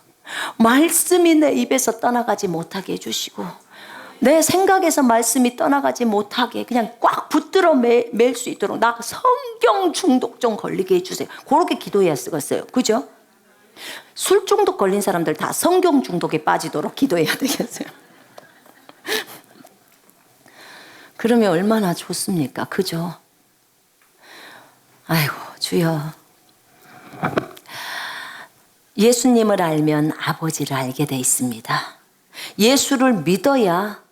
말씀이 내 입에서 떠나가지 못하게 해주시고, 내 생각에서 말씀이 떠나가지 못하게 그냥 꽉 붙들어 맬 수 있도록 나 성경 중독 좀 걸리게 해주세요. 그렇게 기도해야 쓰겠어요. 그죠? 술 중독 걸린 사람들 다 성경 중독에 빠지도록 기도해야 되겠어요. 그러면 얼마나 좋습니까? 그죠? 아이고, 주여. 예수님을 알면 아버지를 알게 돼 있습니다. 예수를 믿어야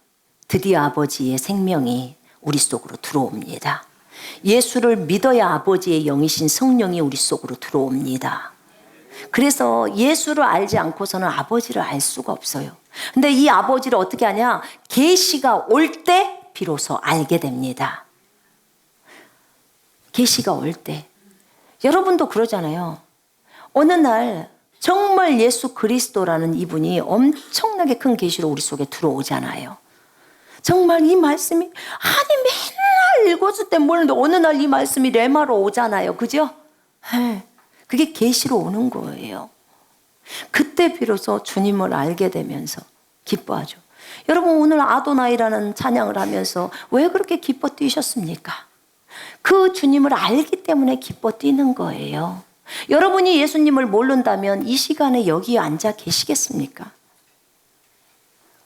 드디어 아버지의 생명이 우리 속으로 들어옵니다. 예수를 믿어야 아버지의 영이신 성령이 우리 속으로 들어옵니다. 그래서 예수를 알지 않고서는 아버지를 알 수가 없어요. 근데 이 아버지를 어떻게 하냐? 계시가 올 때 비로소 알게 됩니다. 계시가 올 때. 여러분도 그러잖아요. 어느 날 정말 예수 그리스도라는 이분이 엄청나게 큰 계시로 우리 속에 들어오잖아요. 정말 이 말씀이 맨날 읽었을 때 모르는데 어느 날 이 말씀이 레마로 오잖아요. 그죠? 그게 계시로 오는 거예요. 그때 비로소 주님을 알게 되면서 기뻐하죠. 여러분, 오늘 아도나이라는 찬양을 하면서 왜 그렇게 기뻐 뛰셨습니까? 그 주님을 알기 때문에 기뻐 뛰는 거예요. 여러분이 예수님을 모른다면 이 시간에 여기 앉아 계시겠습니까?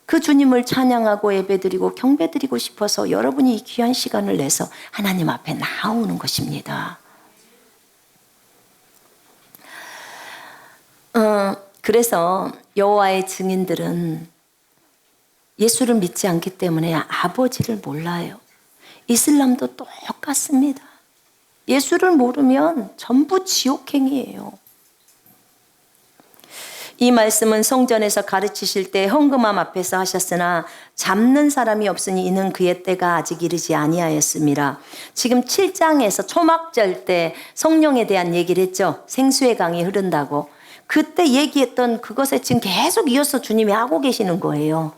그 주님을 찬양하고 예배드리고 경배드리고 싶어서 여러분이 이 귀한 시간을 내서 하나님 앞에 나오는 것입니다. 그래서 여호와의 증인들은 예수를 믿지 않기 때문에 아버지를 몰라요. 이슬람도 똑같습니다. 예수를 모르면 전부 지옥행이에요. 이 말씀은 성전에서 가르치실 때 헌금함 앞에서 하셨으나 잡는 사람이 없으니 이는 그의 때가 아직 이르지 아니하였습니다. 지금 7장에서 초막절 때 성령에 대한 얘기를 했죠. 생수의 강이 흐른다고. 그때 얘기했던 그것에 지금 계속 이어서 주님이 하고 계시는 거예요.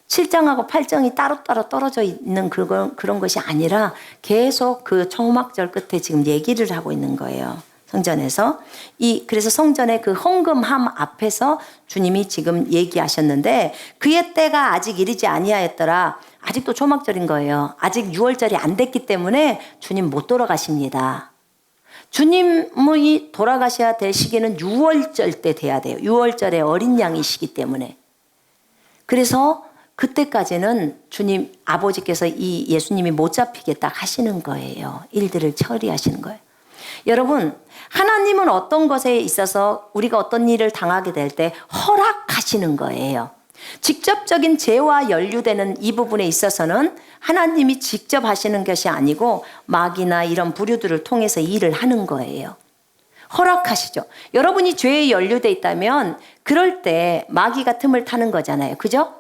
7장하고 8장이 따로따로 떨어져 있는 그런 것이 아니라 계속 그 초막절 끝에 지금 얘기를 하고 있는 거예요. 성전에서. 그래서 성전의 그 헌금함 앞에서 주님이 지금 얘기하셨는데 그의 때가 아직 이르지 아니하였더라. 아직도 초막절인 거예요. 아직 6월절이 안 됐기 때문에 주님 못 돌아가십니다. 주님이 돌아가셔야 될 시기는 6월절 때 돼야 돼요. 6월절에 어린 양이시기 때문에. 그래서 그때까지는 주님 아버지께서 이 예수님이 못 잡히겠다 하시는 거예요. 일들을 처리하시는 거예요. 여러분, 하나님은 어떤 것에 있어서 우리가 어떤 일을 당하게 될 때 허락하시는 거예요. 직접적인 죄와 연루되는 이 부분에 있어서는 하나님이 직접 하시는 것이 아니고 마귀나 이런 부류들을 통해서 일을 하는 거예요. 허락하시죠. 여러분이 죄에 연루돼 있다면 그럴 때 마귀가 틈을 타는 거잖아요. 그죠?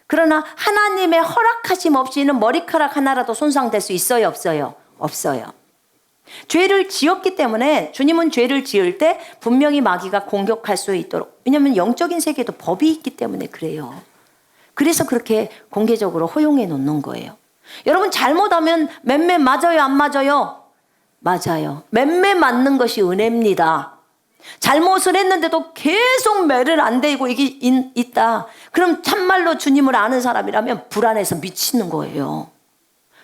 그러나 하나님의 허락하심 없이는 머리카락 하나라도 손상될 수 있어요? 없어요? 없어요. 죄를 지었기 때문에 주님은 죄를 지을 때 분명히 마귀가 공격할 수 있도록, 왜냐하면 영적인 세계에도 법이 있기 때문에 그래요. 그래서 그렇게 공개적으로 허용해 놓는 거예요. 여러분, 잘못하면 맴매 맞아요? 안 맞아요? 맞아요. 맴매 맞는 것이 은혜입니다. 잘못을 했는데도 계속 매를 안 대고 이게 있다. 그럼 참말로 주님을 아는 사람이라면 불안해서 미치는 거예요.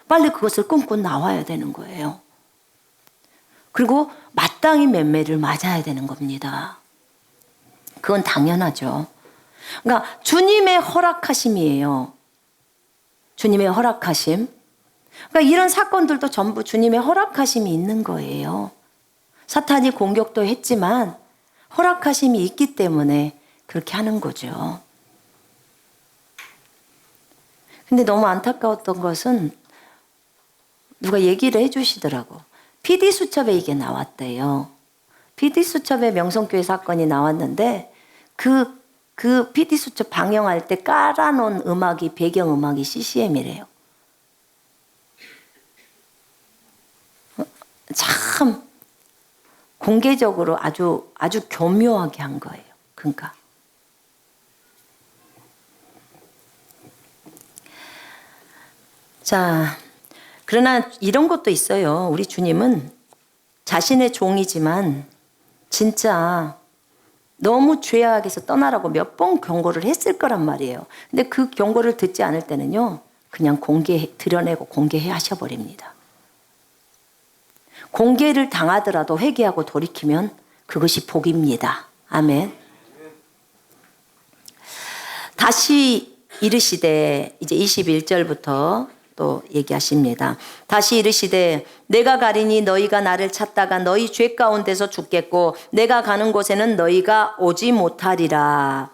빨리 그것을 끊고 나와야 되는 거예요. 그리고 마땅히 맴매를 맞아야 되는 겁니다. 그건 당연하죠. 그러니까 주님의 허락하심이에요. 주님의 허락하심. 그러니까 이런 사건들도 전부 주님의 허락하심이 있는 거예요. 사탄이 공격도 했지만 허락하심이 있기 때문에 그렇게 하는 거죠. 근데 너무 안타까웠던 것은 누가 얘기를 해주시더라고. PD수첩에 이게 나왔대요. PD수첩에 명성교회 사건이 나왔는데 그 PD수첩 방영할 때 깔아놓은 음악이 배경음악이 CCM이래요. 참 공개적으로 아주 교묘하게 한 거예요. 그러니까 자, 그러나 이런 것도 있어요. 우리 주님은 자신의 종이지만 진짜 너무 죄악에서 떠나라고 몇 번 경고를 했을 거란 말이에요. 근데 그 경고를 듣지 않을 때는요, 그냥 드러내고 공개해 하셔버립니다. 공개를 당하더라도 회개하고 돌이키면 그것이 복입니다. 아멘. 다시 이르시되, 이제 21절부터 또 얘기하십니다. 다시 이르시되 내가 가리니 너희가 나를 찾다가 너희 죄 가운데서 죽겠고 내가 가는 곳에는 너희가 오지 못하리라.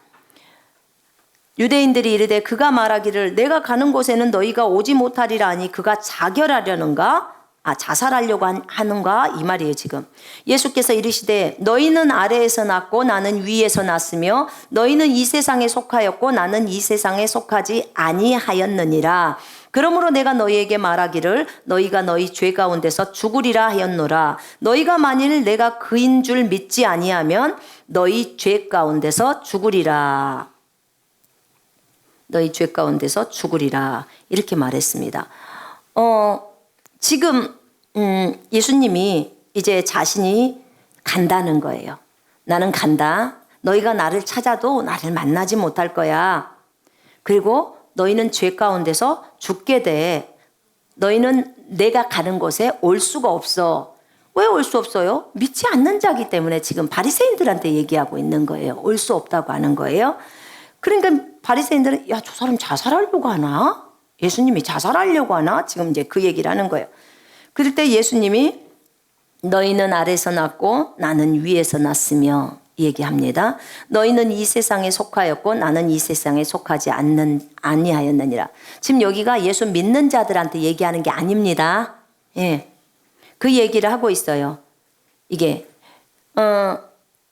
유대인들이 이르되 그가 말하기를 내가 가는 곳에는 너희가 오지 못하리라 하니 그가 자결하려는가? 자살하려고 하는가? 이 말이에요 지금. 예수께서 이르시되 너희는 아래에서 났고 나는 위에서 났으며 너희는 이 세상에 속하였고 나는 이 세상에 속하지 아니하였느니라. 그러므로 내가 너희에게 말하기를 너희가 너희 죄 가운데서 죽으리라 하였노라. 너희가 만일 내가 그인 줄 믿지 아니하면 너희 죄 가운데서 죽으리라. 너희 죄 가운데서 죽으리라. 이렇게 말했습니다. 지금 예수님이 이제 자신이 간다는 거예요. 나는 간다. 너희가 나를 찾아도 나를 만나지 못할 거야. 그리고 너희는 죄 가운데서 죽게 돼. 너희는 내가 가는 곳에 올 수가 없어. 왜 올 수 없어요? 믿지 않는 자기 때문에 지금 바리새인들한테 얘기하고 있는 거예요. 올 수 없다고 하는 거예요. 그러니까 바리새인들은 야, 저 사람 자살하려고 하나? 예수님이 자살하려고 하나? 지금 이제 그 얘기를 하는 거예요. 그럴 때 예수님이 너희는 아래에서 났고 나는 위에서 났으며 얘기합니다. 너희는 이 세상에 속하였고 나는 이 세상에 속하지 아니하였느니라. 지금 여기가 예수 믿는 자들한테 얘기하는 게 아닙니다. 예, 그 얘기를 하고 있어요. 이게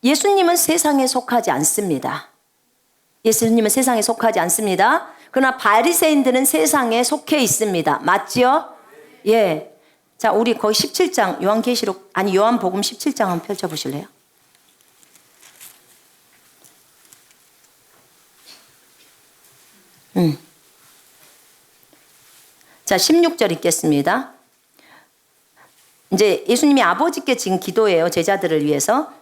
예수님은 세상에 속하지 않습니다. 예수님은 세상에 속하지 않습니다. 그러나 바리새인들은 세상에 속해 있습니다. 맞지요? 예. 자, 우리 거기 17장 요한복음 17장 한번 펼쳐 보실래요? 자, 16절 읽겠습니다. 이제 예수님이 아버지께 지금 기도해요. 제자들을 위해서.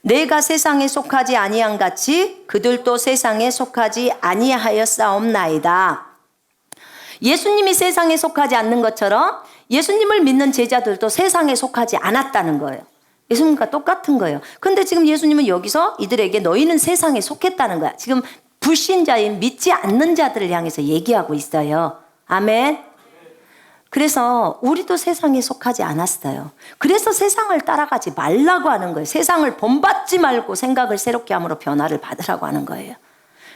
내가 세상에 속하지 아니한 같이 그들도 세상에 속하지 아니하였사옵나이다. 예수님이 세상에 속하지 않는 것처럼 예수님을 믿는 제자들도 세상에 속하지 않았다는 거예요. 예수님과 똑같은 거예요. 근데 지금 예수님은 여기서 이들에게 너희는 세상에 속했다는 거야. 지금 불신자인 믿지 않는 자들을 향해서 얘기하고 있어요. 아멘. 그래서 우리도 세상에 속하지 않았어요. 그래서 세상을 따라가지 말라고 하는 거예요. 세상을 본받지 말고 생각을 새롭게 함으로 변화를 받으라고 하는 거예요.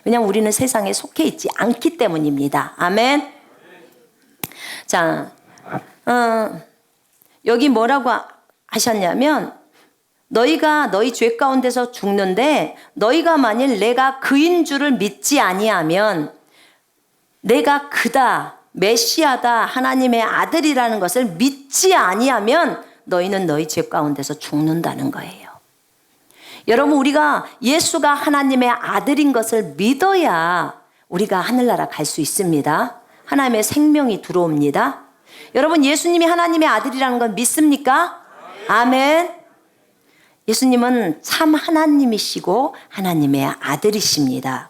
왜냐하면 우리는 세상에 속해 있지 않기 때문입니다. 아멘. 자, 여기 뭐라고 하셨냐면 너희가 너희 죄 가운데서 죽는데 너희가 만일 내가 그인 줄을 믿지 아니하면 내가 그다 메시아다 하나님의 아들이라는 것을 믿지 아니하면 너희는 너희 죄 가운데서 죽는다는 거예요. 여러분, 우리가 예수가 하나님의 아들인 것을 믿어야 우리가 하늘나라 갈 수 있습니다. 하나님의 생명이 들어옵니다. 여러분, 예수님이 하나님의 아들이라는 건 믿습니까? 아멘. 예수님은 참 하나님이시고 하나님의 아들이십니다.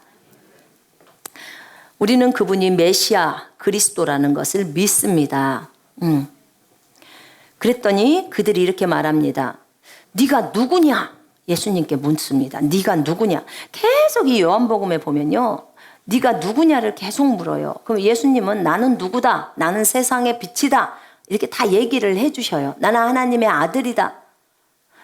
우리는 그분이 메시아 그리스도라는 것을 믿습니다. 그랬더니 그들이 이렇게 말합니다. 네가 누구냐? 예수님께 묻습니다. 네가 누구냐? 계속 이 요한복음에 보면요, 네가 누구냐를 계속 물어요. 그럼 예수님은 나는 누구다? 나는 세상의 빛이다. 이렇게 다 얘기를 해주셔요. 나는 하나님의 아들이다.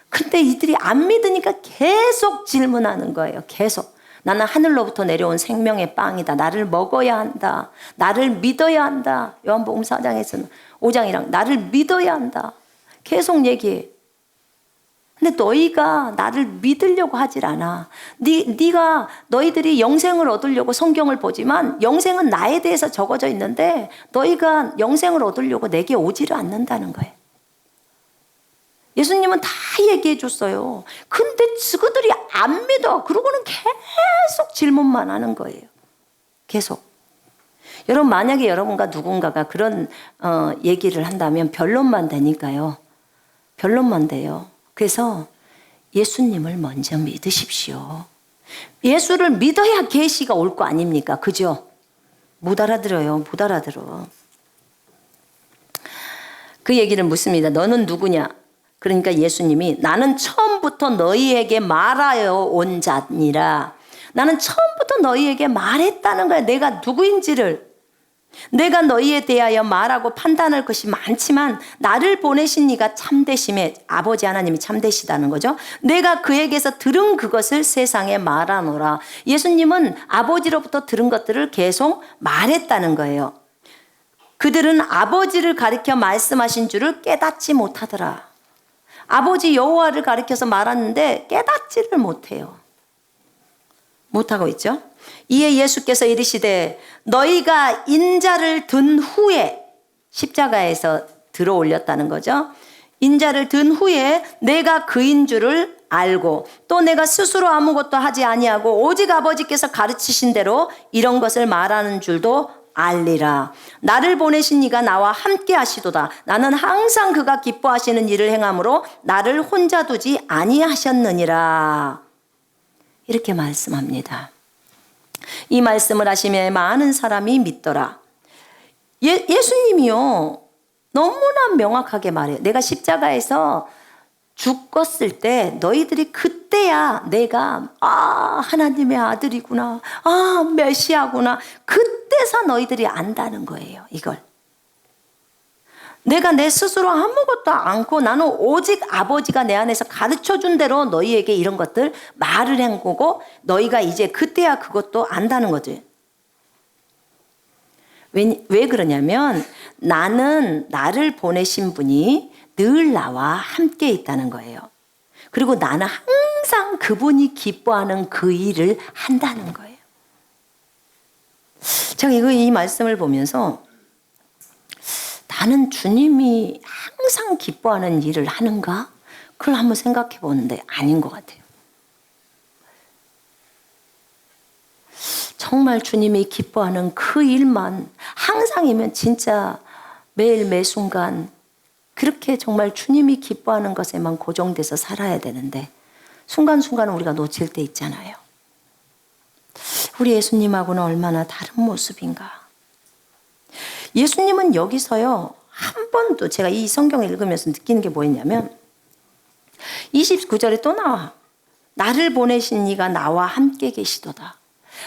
근데 이들이 안 믿으니까 계속 질문하는 거예요. 계속. 나는 하늘로부터 내려온 생명의 빵이다. 나를 먹어야 한다. 나를 믿어야 한다. 요한복음 4장에서는 5장이랑 나를 믿어야 한다. 계속 얘기해. 근데 너희가 나를 믿으려고 하질 않아. 너희들이 영생을 얻으려고 성경을 보지만 영생은 나에 대해서 적어져 있는데 너희가 영생을 얻으려고 내게 오지를 않는다는 거예요. 예수님은 다 얘기해 줬어요. 근데 그들이 안 믿어. 그러고는 계속 질문만 하는 거예요. 계속. 여러분 만약에 여러분과 누군가가 그런 얘기를 한다면 변론만 되니까요. 변론만 돼요. 그래서 예수님을 먼저 믿으십시오. 예수를 믿어야 계시가 올 거 아닙니까? 그죠? 못 알아들어요. 못 알아들어. 그 얘기를 묻습니다. 너는 누구냐? 그러니까 예수님이 나는 처음부터 너희에게 말하여 온 자니라. 나는 처음부터 너희에게 말했다는 거야. 내가 누구인지를. 내가 너희에 대하여 말하고 판단할 것이 많지만 나를 보내신 이가 참되심에 아버지 하나님이 참되시다는 거죠. 내가 그에게서 들은 그것을 세상에 말하노라. 예수님은 아버지로부터 들은 것들을 계속 말했다는 거예요. 그들은 아버지를 가리켜 말씀하신 줄을 깨닫지 못하더라. 아버지 여호와를 가리켜서 말하는데 깨닫지를 못해요. 못하고 있죠. 이에 예수께서 이르시되 너희가 인자를 든 후에, 십자가에서 들어 올렸다는 거죠. 인자를 든 후에 내가 그인 줄을 알고 또 내가 스스로 아무것도 하지 아니하고 오직 아버지께서 가르치신 대로 이런 것을 말하는 줄도 알리라. 나를 보내신 이가 나와 함께 하시도다. 나는 항상 그가 기뻐하시는 일을 행함으로 나를 혼자 두지 아니하셨느니라. 이렇게 말씀합니다. 이 말씀을 하시며 많은 사람이 믿더라. 예수님이요 너무나 명확하게 말해요. 내가 십자가에서 죽었을 때 너희들이 그때야 내가 하나님의 아들이구나, 메시아구나, 그때서 너희들이 안다는 거예요. 이걸 내가 내 스스로 아무것도 않고 나는 오직 아버지가 내 안에서 가르쳐준 대로 너희에게 이런 것들 말을 한 거고 너희가 이제 그때야 그것도 안다는 거지. 왜 그러냐면 나는 나를 보내신 분이 늘 나와 함께 있다는 거예요. 그리고 나는 항상 그분이 기뻐하는 그 일을 한다는 거예요. 제가 이 말씀을 보면서 나는 주님이 항상 기뻐하는 일을 하는가? 그걸 한번 생각해 보는데 아닌 것 같아요. 정말 주님이 기뻐하는 그 일만 항상이면 진짜 매일 매 순간 그렇게 정말 주님이 기뻐하는 것에만 고정돼서 살아야 되는데 순간순간 우리가 놓칠 때 있잖아요. 우리 예수님하고는 얼마나 다른 모습인가. 예수님은 여기서요 한 번도 제가 이 성경을 읽으면서 느끼는 게 뭐였냐면 29절에 또 나와. 나를 보내신 이가 나와 함께 계시도다.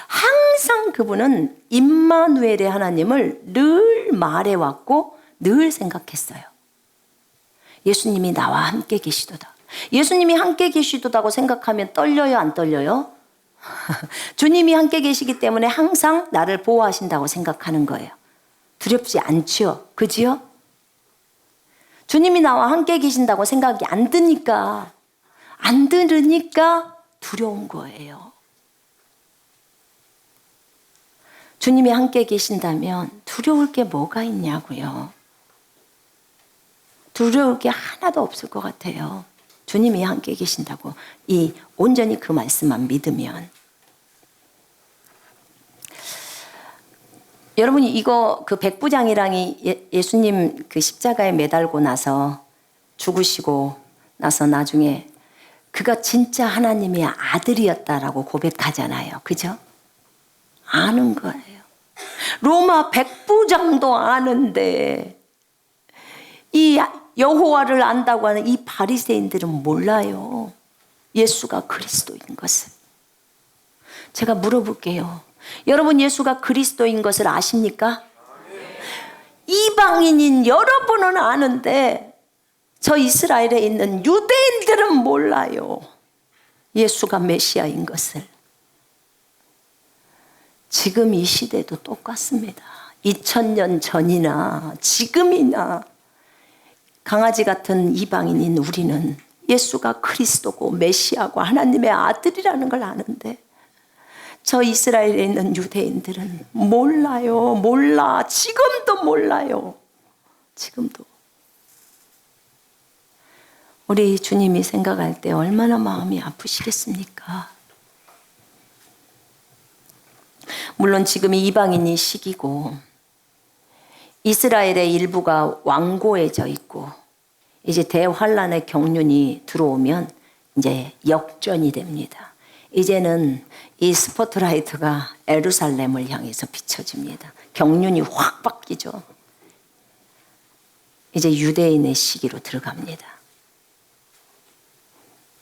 항상 그분은 임마누엘의 하나님을 늘 말해왔고 늘 생각했어요. 예수님이 나와 함께 계시도다. 예수님이 함께 계시도다고 생각하면 떨려요, 안 떨려요? 주님이 함께 계시기 때문에 항상 나를 보호하신다고 생각하는 거예요. 두렵지 않지요? 그지요? 주님이 나와 함께 계신다고 생각이 안 드니까, 안 들으니까 두려운 거예요. 주님이 함께 계신다면 두려울 게 뭐가 있냐고요. 두려울 게 하나도 없을 것 같아요. 주님이 함께 계신다고 온전히 그 말씀만 믿으면. 여러분이 이거 그 백부장이랑이 예수님 그 십자가에 매달고 나서 죽으시고 나서 나중에 그가 진짜 하나님의 아들이었다라고 고백하잖아요. 그죠? 아는 거예요. 로마 백부장도 아는데 이 여호와를 안다고 하는 이 바리새인들은 몰라요. 예수가 그리스도인 것을. 제가 물어볼게요. 여러분 예수가 그리스도인 것을 아십니까? 이방인인 여러분은 아는데 저 이스라엘에 있는 유대인들은 몰라요. 예수가 메시아인 것을. 지금 이 시대도 똑같습니다. 2000년 전이나 지금이나 강아지 같은 이방인인 우리는 예수가 그리스도고 메시아고 하나님의 아들이라는 걸 아는데 저 이스라엘에 있는 유대인들은 몰라요. 몰라. 지금도 몰라요. 지금도. 우리 주님이 생각할 때 얼마나 마음이 아프시겠습니까? 물론 지금이 이방인이 시기고 이스라엘의 일부가 완고해져 있고 이제 대환란의 경륜이 들어오면 이제 역전이 됩니다. 이제는 이 스포트라이트가 예루살렘을 향해서 비춰집니다. 경륜이 확 바뀌죠. 이제 유대인의 시기로 들어갑니다.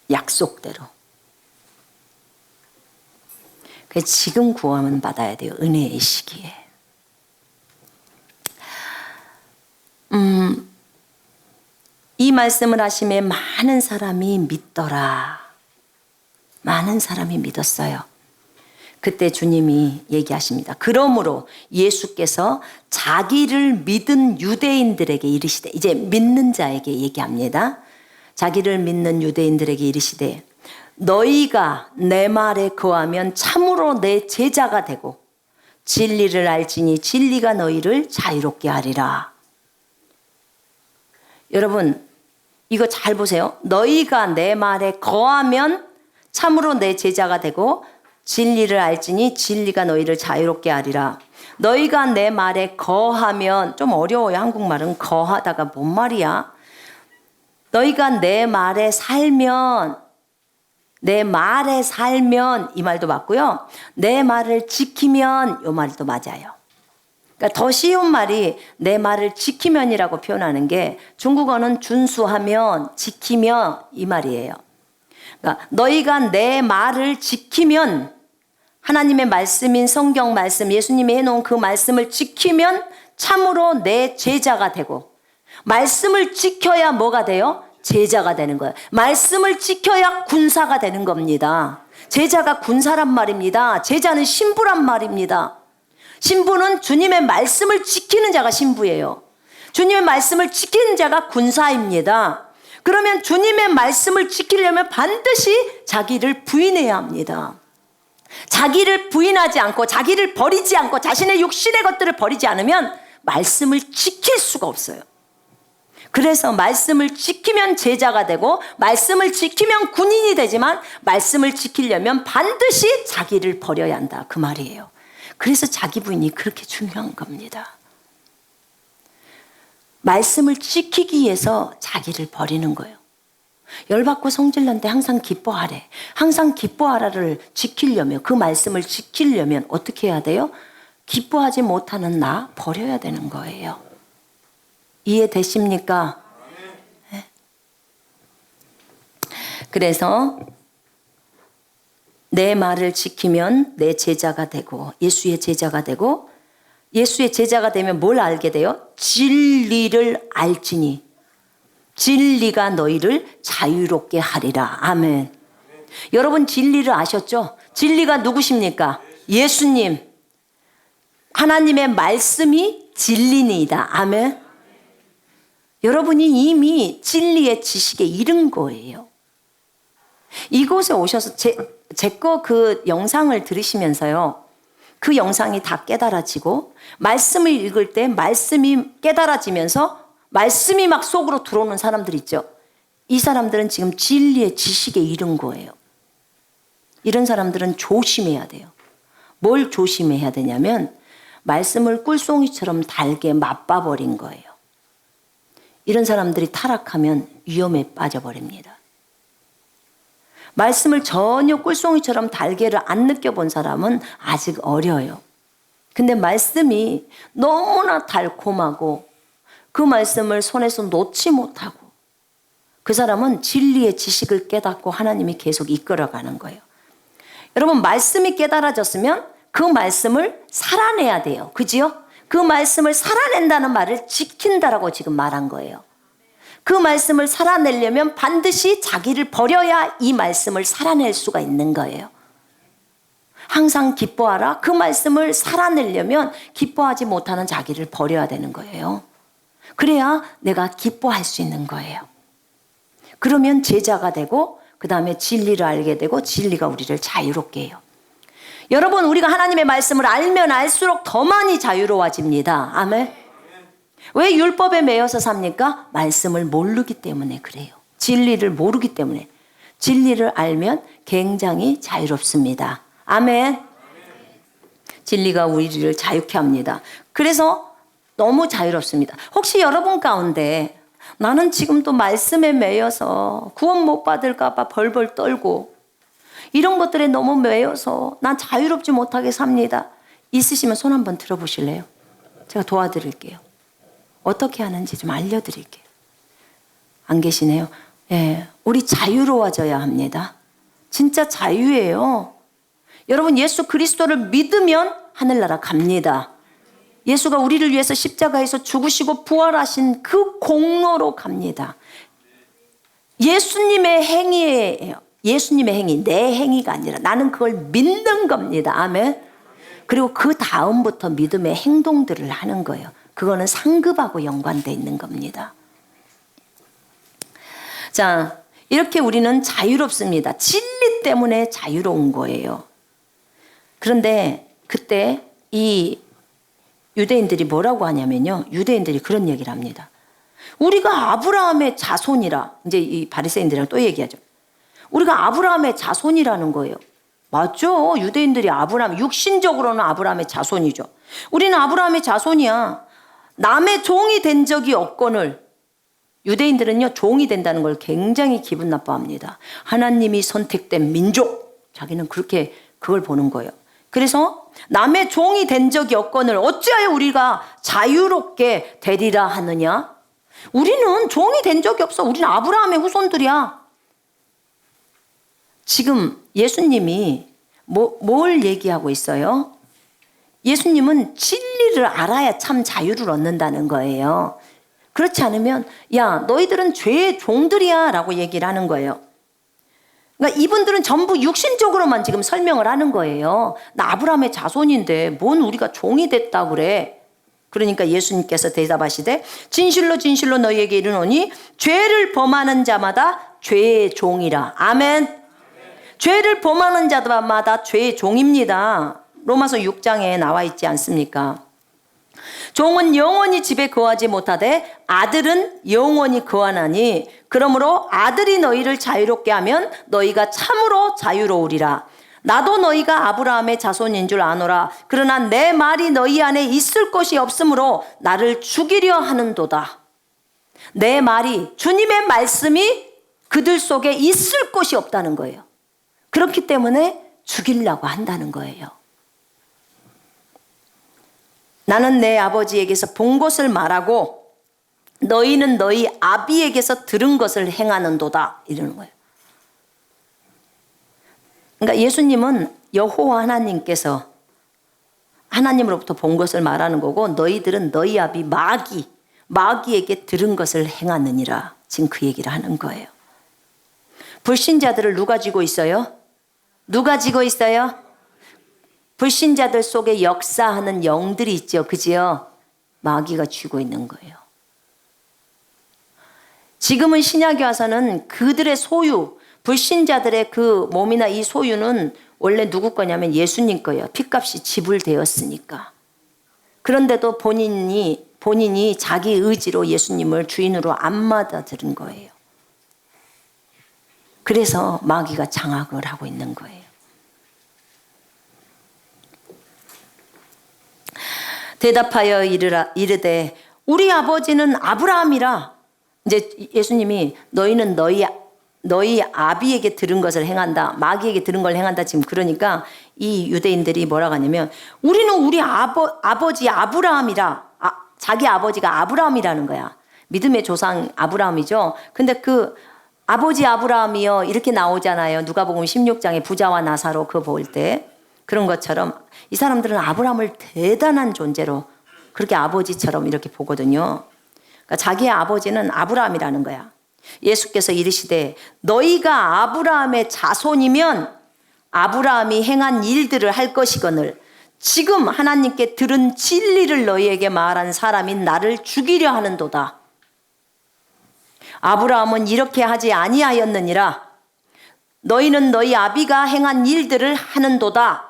약속대로. 그래서 지금 구원은 받아야 돼요. 은혜의 시기에. 이 말씀을 하심에 많은 사람이 믿더라. 많은 사람이 믿었어요. 그때 주님이 얘기하십니다. 그러므로 예수께서 자기를 믿은 유대인들에게 이르시되, 이제 믿는 자에게 얘기합니다. 자기를 믿는 유대인들에게 이르시되 너희가 내 말에 거하면 참으로 내 제자가 되고 진리를 알지니 진리가 너희를 자유롭게 하리라. 여러분 이거 잘 보세요. 너희가 내 말에 거하면 참으로 내 제자가 되고 진리를 알지니 진리가 너희를 자유롭게 하리라. 너희가 내 말에 거하면, 좀 어려워요. 한국말은 거하다가 뭔 말이야? 너희가 내 말에 살면, 내 말에 살면 이 말도 맞고요. 내 말을 지키면 이 말도 맞아요. 그러니까 더 쉬운 말이 내 말을 지키면이라고 표현하는 게 중국어는 준수하면, 지키면 이 말이에요. 그러니까 너희가 내 말을 지키면, 하나님의 말씀인 성경 말씀, 예수님이 해놓은 그 말씀을 지키면 참으로 내 제자가 되고, 말씀을 지켜야 뭐가 돼요? 제자가 되는 거예요. 말씀을 지켜야 군사가 되는 겁니다. 제자가 군사란 말입니다. 제자는 신부란 말입니다. 신부는 주님의 말씀을 지키는 자가 신부예요. 주님의 말씀을 지키는 자가 군사입니다. 그러면 주님의 말씀을 지키려면 반드시 자기를 부인해야 합니다. 자기를 부인하지 않고 자기를 버리지 않고 자신의 육신의 것들을 버리지 않으면 말씀을 지킬 수가 없어요. 그래서 말씀을 지키면 제자가 되고 말씀을 지키면 군인이 되지만 말씀을 지키려면 반드시 자기를 버려야 한다, 그 말이에요. 그래서 자기 부인이 그렇게 중요한 겁니다. 말씀을 지키기 위해서 자기를 버리는 거예요. 열받고 성질난데 항상 기뻐하래. 항상 기뻐하라를 지키려면, 그 말씀을 지키려면 어떻게 해야 돼요? 기뻐하지 못하는 나 버려야 되는 거예요. 이해되십니까? 네. 그래서 내 말을 지키면 내 제자가 되고, 예수의 제자가 되고, 예수의 제자가 되면 뭘 알게 돼요? 진리를 알지니 진리가 너희를 자유롭게 하리라. 아멘. 여러분 진리를 아셨죠? 진리가 누구십니까? 예수님. 하나님의 말씀이 진리니이다. 아멘. 여러분이 이미 진리의 지식에 이른 거예요. 이곳에 오셔서 제 거 그 영상을 들으시면서요, 그 영상이 다 깨달아지고 말씀을 읽을 때 말씀이 깨달아지면서 말씀이 막 속으로 들어오는 사람들 있죠. 이 사람들은 지금 진리의 지식에 이른 거예요. 이런 사람들은 조심해야 돼요. 뭘 조심해야 되냐면 말씀을 꿀송이처럼 달게 맛봐버린 거예요. 이런 사람들이 타락하면 위험에 빠져버립니다. 말씀을 전혀 꿀송이처럼 달게를 안 느껴본 사람은 아직 어려요. 근데 말씀이 너무나 달콤하고 그 말씀을 손에서 놓지 못하고, 그 사람은 진리의 지식을 깨닫고 하나님이 계속 이끌어가는 거예요. 여러분 말씀이 깨달아졌으면 그 말씀을 살아내야 돼요. 그지요? 그 말씀을 살아낸다는 말을 지킨다라고 지금 말한 거예요. 그 말씀을 살아내려면 반드시 자기를 버려야 이 말씀을 살아낼 수가 있는 거예요. 항상 기뻐하라. 그 말씀을 살아내려면 기뻐하지 못하는 자기를 버려야 되는 거예요. 그래야 내가 기뻐할 수 있는 거예요. 그러면 제자가 되고 그 다음에 진리를 알게 되고 진리가 우리를 자유롭게 해요. 여러분 우리가 하나님의 말씀을 알면 알수록 더 많이 자유로워집니다. 아멘. 왜 율법에 매여서 삽니까? 말씀을 모르기 때문에 그래요. 진리를 모르기 때문에. 진리를 알면 굉장히 자유롭습니다. 아멘. 진리가 우리를 자유케 합니다. 그래서 너무 자유롭습니다. 혹시 여러분 가운데 나는 지금도 말씀에 매여서 구원 못 받을까 봐 벌벌 떨고 이런 것들에 너무 매여서 난 자유롭지 못하게 삽니다. 있으시면 손 한번 들어보실래요? 제가 도와드릴게요. 어떻게 하는지 좀 알려드릴게요. 안 계시네요. 예, 우리 자유로워져야 합니다. 진짜 자유예요. 여러분 예수 그리스도를 믿으면 하늘나라 갑니다. 예수가 우리를 위해서 십자가에서 죽으시고 부활하신 그 공로로 갑니다. 예수님의 행위예요. 예수님의 행위, 내 행위가 아니라 나는 그걸 믿는 겁니다. 아멘. 그리고 그 다음부터 믿음의 행동들을 하는 거예요. 그거는 상급하고 연관되어 있는 겁니다. 자, 이렇게 우리는 자유롭습니다. 진리 때문에 자유로운 거예요. 그런데 그때 이 유대인들이 뭐라고 하냐면요. 유대인들이 그런 얘기를 합니다. 우리가 아브라함의 자손이라. 이제 이 바리새인들이랑 또 얘기하죠. 우리가 아브라함의 자손이라는 거예요. 맞죠? 유대인들이 아브라함, 육신적으로는 아브라함의 자손이죠. 우리는 아브라함의 자손이야. 남의 종이 된 적이 없거늘. 유대인들은요, 종이 된다는 걸 굉장히 기분 나빠합니다. 하나님이 선택된 민족. 자기는 그렇게 그걸 보는 거예요. 그래서 남의 종이 된 적이 없거늘 어찌하여 우리가 자유롭게 되리라 하느냐? 우리는 종이 된 적이 없어. 우리는 아브라함의 후손들이야. 지금 예수님이 뭘 얘기하고 있어요? 예수님은 진리를 알아야 참 자유를 얻는다는 거예요. 그렇지 않으면 야 너희들은 죄의 종들이야 라고 얘기를 하는 거예요. 그러니까 이분들은 전부 육신적으로만 지금 설명을 하는 거예요. 나 아브라함의 자손인데 뭔 우리가 종이 됐다 그래. 그러니까 예수님께서 대답하시되 진실로 진실로 너희에게 이르노니 죄를 범하는 자마다 죄의 종이라. 아멘. 죄를 범하는 자마다 죄의 종입니다. 로마서 6장에 나와 있지 않습니까? 종은 영원히 집에 거하지 못하되 아들은 영원히 거하나니 그러므로 아들이 너희를 자유롭게 하면 너희가 참으로 자유로우리라. 나도 너희가 아브라함의 자손인 줄 아노라. 그러나 내 말이 너희 안에 있을 것이 없으므로 나를 죽이려 하는도다. 내 말이 주님의 말씀이 그들 속에 있을 것이 없다는 거예요. 그렇기 때문에 죽이려고 한다는 거예요. 나는 내 아버지에게서 본 것을 말하고 너희는 너희 아비에게서 들은 것을 행하는도다. 이러는 거예요. 그러니까 예수님은 여호와 하나님께서 하나님으로부터 본 것을 말하는 거고 너희들은 너희 아비 마귀에게 들은 것을 행하느니라. 지금 그 얘기를 하는 거예요. 불신자들을 누가 쥐고 있어요? 누가 쥐고 있어요? 불신자들 속에 역사하는 영들이 있죠. 그지요? 마귀가 쥐고 있는 거예요. 지금은 신약에 와서는 그들의 소유, 불신자들의 그 몸이나 이 소유는 원래 누구 거냐면 예수님 거예요. 핏값이 지불되었으니까. 그런데도 본인이 자기 의지로 예수님을 주인으로 안 받아들인 거예요. 그래서 마귀가 장악을 하고 있는 거예요. 대답하여 이르되 우리 아버지는 아브라함이라. 이제 예수님이 너희는 너희 아비에게 들은 것을 행한다. 마귀에게 들은 걸 행한다. 지금 그러니까 이 유대인들이 뭐라고 하냐면 우리는 우리 아버지 아브라함이라. 자기 아버지가 아브라함이라는 거야. 믿음의 조상 아브라함이죠. 근데 그 아버지 아브라함이요 이렇게 나오잖아요. 누가복음 16장에 부자와 나사로 그거 볼 때. 그런 것처럼 이 사람들은 아브라함을 대단한 존재로 그렇게 아버지처럼 이렇게 보거든요. 그러니까 자기의 아버지는 아브라함이라는 거야. 예수께서 이르시되 너희가 아브라함의 자손이면 아브라함이 행한 일들을 할 것이거늘 지금 하나님께 들은 진리를 너희에게 말한 사람이 나를 죽이려 하는도다. 아브라함은 이렇게 하지 아니하였느니라. 너희는 너희 아비가 행한 일들을 하는도다.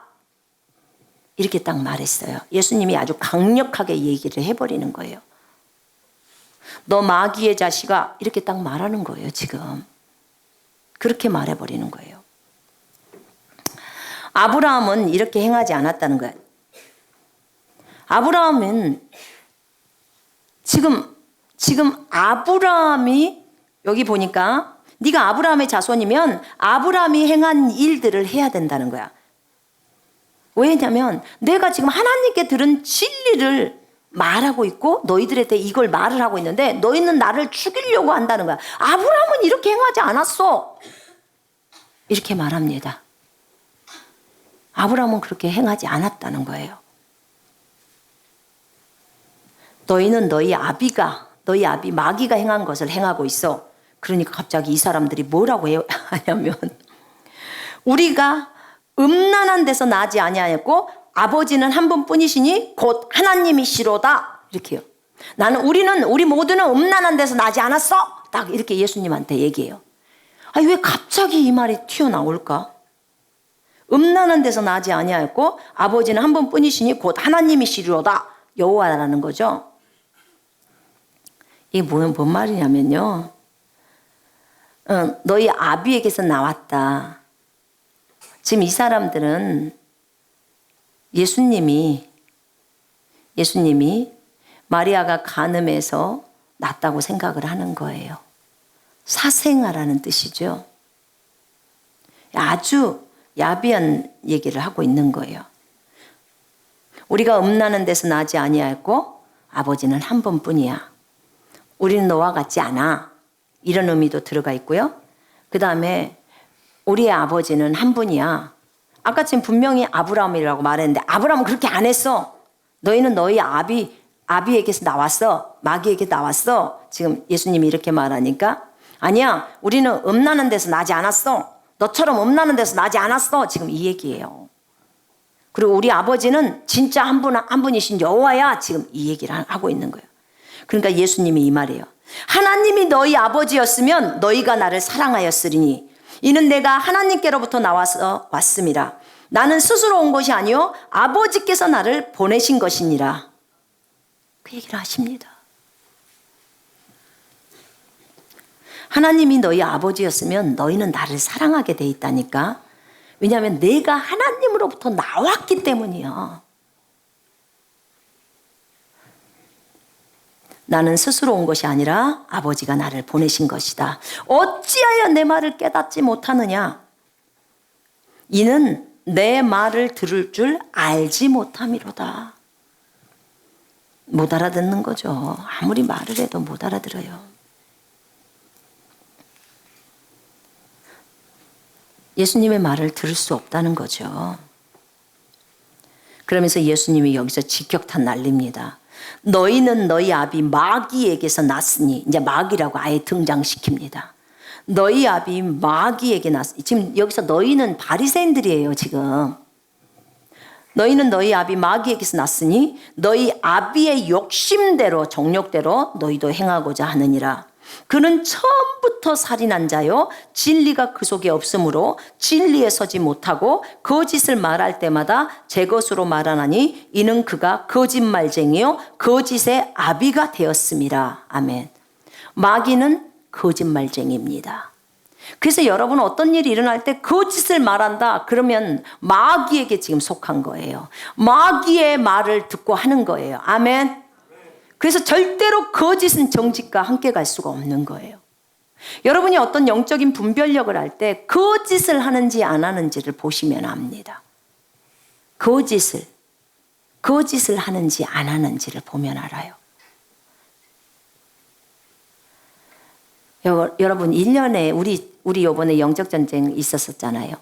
이렇게 딱 말했어요. 예수님이 아주 강력하게 얘기를 해버리는 거예요. 너 마귀의 자식아 이렇게 딱 말하는 거예요. 지금 그렇게 말해버리는 거예요. 아브라함은 이렇게 행하지 않았다는 거예요. 아브라함은 지금 아브라함이 여기 보니까 네가 아브라함의 자손이면 아브라함이 행한 일들을 해야 된다는 거야. 왜냐면 내가 지금 하나님께 들은 진리를 말하고 있고 너희들한테 이걸 말을 하고 있는데 너희는 나를 죽이려고 한다는 거야. 아브라함은 이렇게 행하지 않았어. 이렇게 말합니다. 아브라함은 그렇게 행하지 않았다는 거예요. 너희는 너희 아비 마귀가 행한 것을 행하고 있어. 그러니까 갑자기 이 사람들이 뭐라고 하냐면 우리가 음란한 데서 나지 아니하였고 아버지는 한 분뿐이시니 곧 하나님이시로다. 이렇게요. 우리 모두는 음란한 데서 나지 않았어. 딱 이렇게 예수님한테 얘기해요. 아니 왜 갑자기 이 말이 튀어나올까? 음란한 데서 나지 아니하였고 아버지는 한 분뿐이시니 곧 하나님이시로다. 여호와라는 거죠. 이게 뭔 말이냐면요. 너희 아비에게서 나왔다. 지금 이 사람들은 예수님이 마리아가 간음해서 낳았다고 생각을 하는 거예요. 사생아라는 뜻이죠. 아주 야비한 얘기를 하고 있는 거예요. 우리가 음란한 데서 나지 아니하였고 아버지는 한 분뿐이야. 우리는 너와 같지 않아. 이런 의미도 들어가 있고요. 그 다음에 우리의 아버지는 한 분이야. 아까 지금 분명히 아브라함이라고 말했는데 아브라함은 그렇게 안 했어. 너희는 너희 아비에게서 나왔어. 마귀에게 나왔어. 지금 예수님이 이렇게 말하니까 아니야. 우리는 음란한 데서 나지 않았어. 너처럼 음란한 데서 나지 않았어. 지금 이 얘기예요. 그리고 우리 아버지는 진짜 한 분이신 여호와야. 지금 이 얘기를 하고 있는 거예요. 그러니까 예수님이 이 말이에요. 하나님이 너희 아버지였으면 너희가 나를 사랑하였으리니 이는 내가 하나님께로부터 나와서 왔음이라. 나는 스스로 온 것이 아니요 아버지께서 나를 보내신 것이니라. 그 얘기를 하십니다. 하나님이 너희 아버지였으면 너희는 나를 사랑하게 돼 있다니까. 왜냐하면 내가 하나님으로부터 나왔기 때문이야. 나는 스스로 온 것이 아니라 아버지가 나를 보내신 것이다. 어찌하여 내 말을 깨닫지 못하느냐? 이는 내 말을 들을 줄 알지 못함이로다. 못 알아듣는 거죠. 아무리 말을 해도 못 알아들어요. 예수님의 말을 들을 수 없다는 거죠. 그러면서 예수님이 여기서 직격탄 날립니다. 너희는 너희 아비 마귀에게서 났으니, 이제 마귀라고 아예 등장시킵니다. 너희 아비 마귀에게 났으니, 지금 여기서 너희는 바리새인들이에요. 지금 너희는 너희 아비 마귀에게서 났으니 너희 아비의 욕심대로 정욕대로 너희도 행하고자 하느니라. 그는 처음부터 살인한 자요 진리가 그 속에 없으므로 진리에 서지 못하고 거짓을 말할 때마다 제 것으로 말하나니 이는 그가 거짓말쟁이요 거짓의 아비가 되었음이라. 아멘. 마귀는 거짓말쟁이입니다. 그래서 여러분은 어떤 일이 일어날 때 거짓을 말한다 그러면 마귀에게 지금 속한 거예요. 마귀의 말을 듣고 하는 거예요. 아멘. 그래서 절대로 거짓은 정직과 함께 갈 수가 없는 거예요. 여러분이 어떤 영적인 분별력을 할 때 거짓을 하는지 안 하는지를 보시면 압니다. 거짓을 하는지 안 하는지를 보면 알아요. 여러분 1년에 우리 요번에 영적전쟁 있었잖아요.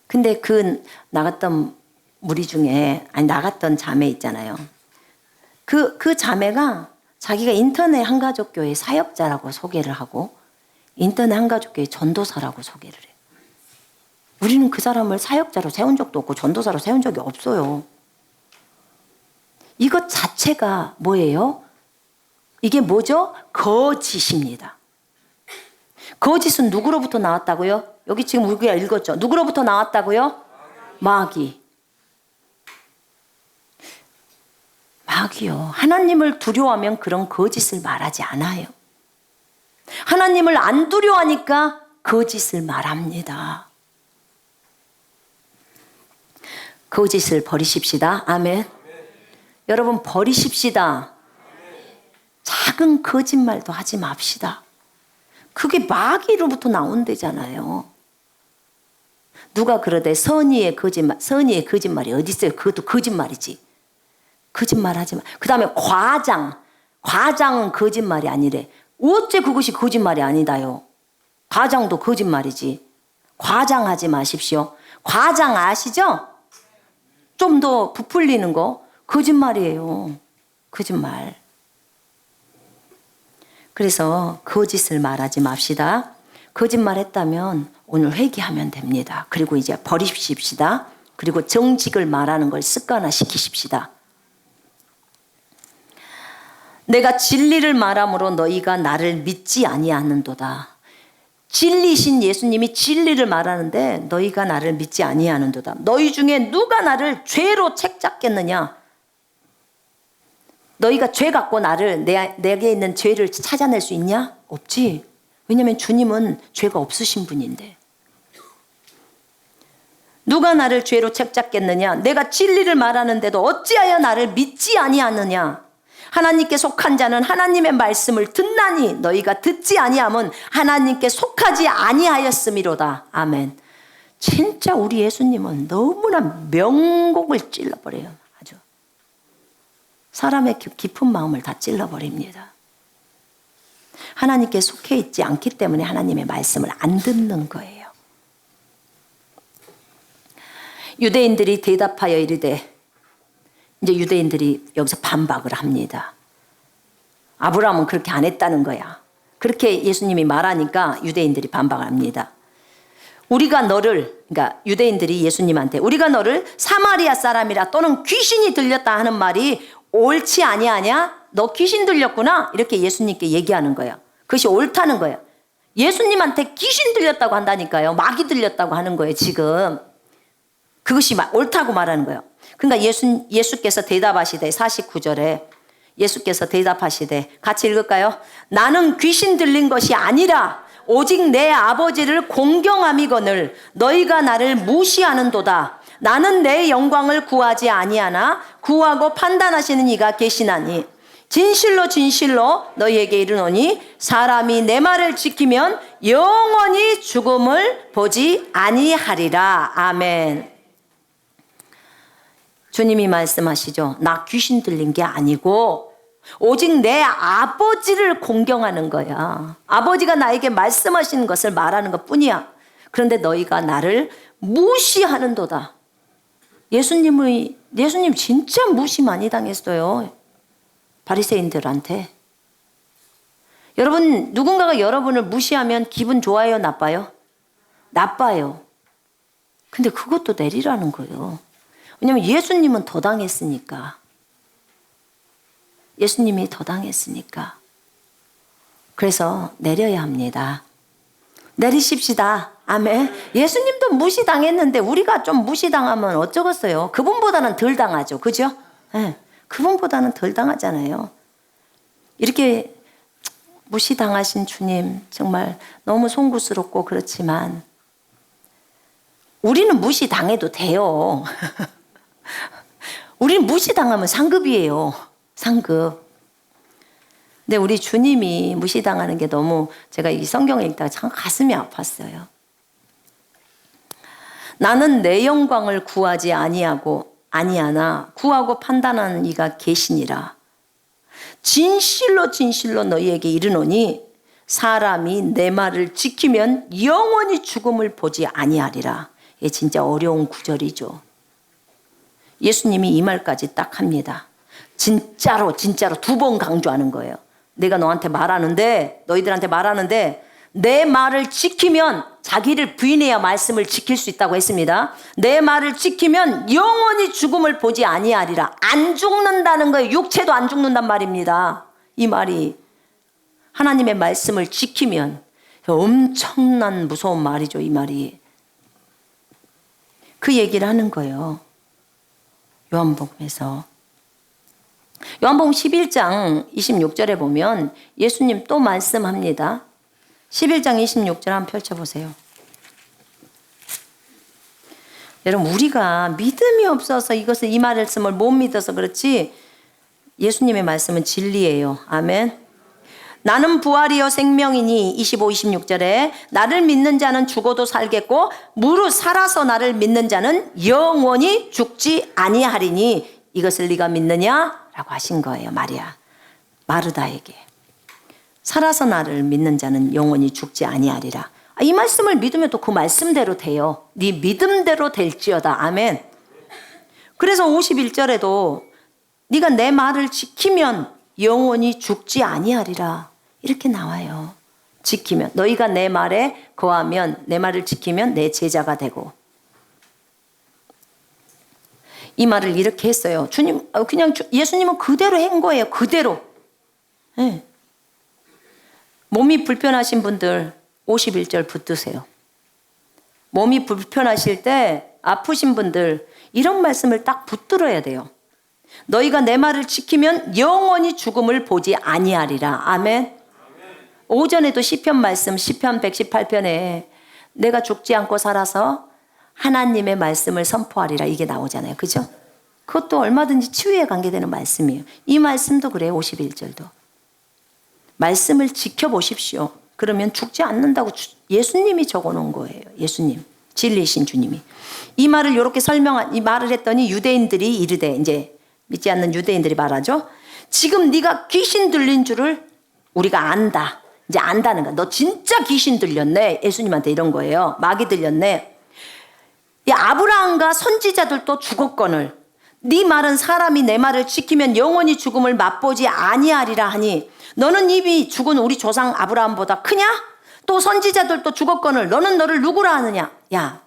근데 나갔던 자매 있잖아요. 그 자매가 자기가 인터넷 한가족교회 사역자라고 소개를 하고 인터넷 한가족교회 전도사라고 소개를 해요. 우리는 그 사람을 사역자로 세운 적도 없고 전도사로 세운 적이 없어요. 이것 자체가 뭐예요? 이게 뭐죠? 거짓입니다. 거짓은 누구로부터 나왔다고요? 여기 지금 우리가 읽었죠? 누구로부터 나왔다고요? 마귀요. 하나님을 두려워하면 그런 거짓을 말하지 않아요. 하나님을 안 두려워하니까 거짓을 말합니다. 거짓을 버리십시다. 아멘. 여러분 버리십시다. 작은 거짓말도 하지 맙시다. 그게 마귀로부터 나온대잖아요. 누가 그러대 선의의 거짓말이 어디 있어요? 그것도 거짓말이지. 거짓말 하지 마. 그 다음에 과장은 거짓말이 아니래. 어째 그것이 거짓말이 아니다요. 과장도 거짓말이지. 과장하지 마십시오. 과장 아시죠? 좀 더 부풀리는 거 거짓말이에요. 거짓말. 그래서 거짓을 말하지 맙시다. 거짓말했다면 오늘 회개하면 됩니다. 그리고 이제 버리십시다. 그리고 정직을 말하는 걸 습관화시키십시다. 내가 진리를 말함으로 너희가 나를 믿지 아니하는도다. 진리신 예수님이 진리를 말하는데 너희가 나를 믿지 아니하는도다. 너희 중에 누가 나를 죄로 책잡겠느냐? 너희가 죄 갖고 내게 있는 죄를 찾아낼 수 있냐? 없지. 왜냐하면 주님은 죄가 없으신 분인데. 누가 나를 죄로 책잡겠느냐? 내가 진리를 말하는데도 어찌하여 나를 믿지 아니하느냐? 하나님께 속한 자는 하나님의 말씀을 듣나니 너희가 듣지 아니함은 하나님께 속하지 아니하였음이로다. 아멘. 진짜 우리 예수님은 너무나 명곡을 찔러버려요. 아주 사람의 깊은 마음을 다 찔러버립니다. 하나님께 속해 있지 않기 때문에 하나님의 말씀을 안 듣는 거예요. 유대인들이 대답하여 이르되, 이제 유대인들이 여기서 반박을 합니다. 아브라함은 그렇게 안 했다는 거야. 그렇게 예수님이 말하니까 유대인들이 반박을 합니다. 우리가 너를, 그러니까 유대인들이 예수님한테 우리가 너를 사마리아 사람이라 또는 귀신이 들렸다 하는 말이 옳지 아니하냐? 너 귀신 들렸구나? 이렇게 예수님께 얘기하는 거예요. 그것이 옳다는 거예요. 예수님한테 귀신 들렸다고 한다니까요. 마귀 들렸다고 하는 거예요, 지금. 그것이 옳다고 말하는 거예요. 그러니까 예수께서 대답하시되 49절에 예수께서 대답하시되 같이 읽을까요? 나는 귀신 들린 것이 아니라 오직 내 아버지를 공경함이거늘 너희가 나를 무시하는도다. 나는 내 영광을 구하지 아니하나 구하고 판단하시는 이가 계시나니 진실로 진실로 너희에게 이르노니 사람이 내 말을 지키면 영원히 죽음을 보지 아니하리라. 아멘. 주님이 말씀하시죠. 나 귀신 들린 게 아니고 오직 내 아버지를 공경하는 거야. 아버지가 나에게 말씀하시는 것을 말하는 것 뿐이야. 그런데 너희가 나를 무시하는도다. 예수님 진짜 무시 많이 당했어요. 바리새인들한테. 여러분, 누군가가 여러분을 무시하면 기분 좋아요, 나빠요? 나빠요. 근데 그것도 내리라는 거예요. 왜냐하면 예수님은 더 당했으니까. 예수님이 더 당했으니까. 그래서 내려야 합니다. 내리십시다. 아멘. 예수님도 무시당했는데 우리가 좀 무시당하면 어쩌겠어요. 그분보다는 덜 당하죠. 그죠? 네. 그분보다는 덜 당하잖아요. 이렇게 무시당하신 주님 정말 너무 송구스럽고 그렇지만 우리는 무시당해도 돼요. 우리는 무시당하면 상급이에요. 상급. 근데 우리 주님이 무시당하는 게 너무 제가 이 성경을 읽다가 참 가슴이 아팠어요. 나는 내 영광을 구하지 아니하나 구하고 판단하는 이가 계시니라. 진실로 진실로 너희에게 이르노니 사람이 내 말을 지키면 영원히 죽음을 보지 아니하리라. 이게 진짜 어려운 구절이죠. 예수님이 이 말까지 딱 합니다. 진짜로 2번 강조하는 거예요. 내가 너희들한테 말하는데 내 말을 지키면 자기를 부인해야 말씀을 지킬 수 있다고 했습니다. 내 말을 지키면 영원히 죽음을 보지 아니하리라. 안 죽는다는 거예요. 육체도 안 죽는단 말입니다. 이 말이 하나님의 말씀을 지키면 엄청난 무서운 말이죠. 이 말이. 그 얘기를 하는 거예요. 요한복음에서. 요한복음 11장 26절에 보면 예수님 또 말씀합니다. 11장 26절 한번 펼쳐보세요. 여러분, 우리가 믿음이 없어서 이 말씀을 못 믿어서 그렇지 예수님의 말씀은 진리예요. 아멘. 나는 부활이요 생명이니 25, 26절에 나를 믿는 자는 죽어도 살겠고 무릇 살아서 나를 믿는 자는 영원히 죽지 아니하리니 이것을 네가 믿느냐? 라고 하신 거예요. 마르다에게. 살아서 나를 믿는 자는 영원히 죽지 아니하리라. 이 말씀을 믿으면 또 그 말씀대로 돼요. 네 믿음대로 될지어다. 아멘. 그래서 51절에도 네가 내 말을 지키면 영원히 죽지 아니하리라. 이렇게 나와요. 지키면. 너희가 내 말에 거하면, 내 말을 지키면 내 제자가 되고. 이 말을 이렇게 했어요. 주님, 그냥 예수님은 그대로 한 거예요. 그대로. 네. 몸이 불편하신 분들 51절 붙드세요. 몸이 불편하실 때 아프신 분들 이런 말씀을 딱 붙들어야 돼요. 너희가 내 말을 지키면 영원히 죽음을 보지 아니하리라. 아멘. 오전에도 시편 말씀 시편 118편에 내가 죽지 않고 살아서 하나님의 말씀을 선포하리라 이게 나오잖아요. 그죠? 그것도 얼마든지 치유에 관계되는 말씀이에요. 이 말씀도 그래요. 51절도. 말씀을 지켜보십시오. 그러면 죽지 않는다고 예수님이 적어놓은 거예요. 예수님. 진리이신 주님이. 이 말을 이렇게 이 말을 했더니 유대인들이 이르되 이제 믿지 않는 유대인들이 말하죠. 지금 네가 귀신 들린 줄을 우리가 안다. 이제 안다는 거야. 너 진짜 귀신 들렸네. 예수님한테 이런 거예요. 마귀 들렸네. 야, 아브라함과 선지자들도 죽었거늘 네 말은 사람이 내 말을 지키면 영원히 죽음을 맛보지 아니하리라 하니 너는 이미 죽은 우리 조상 아브라함보다 크냐? 또 선지자들도 죽었거늘 너는 너를 누구라 하느냐? 야,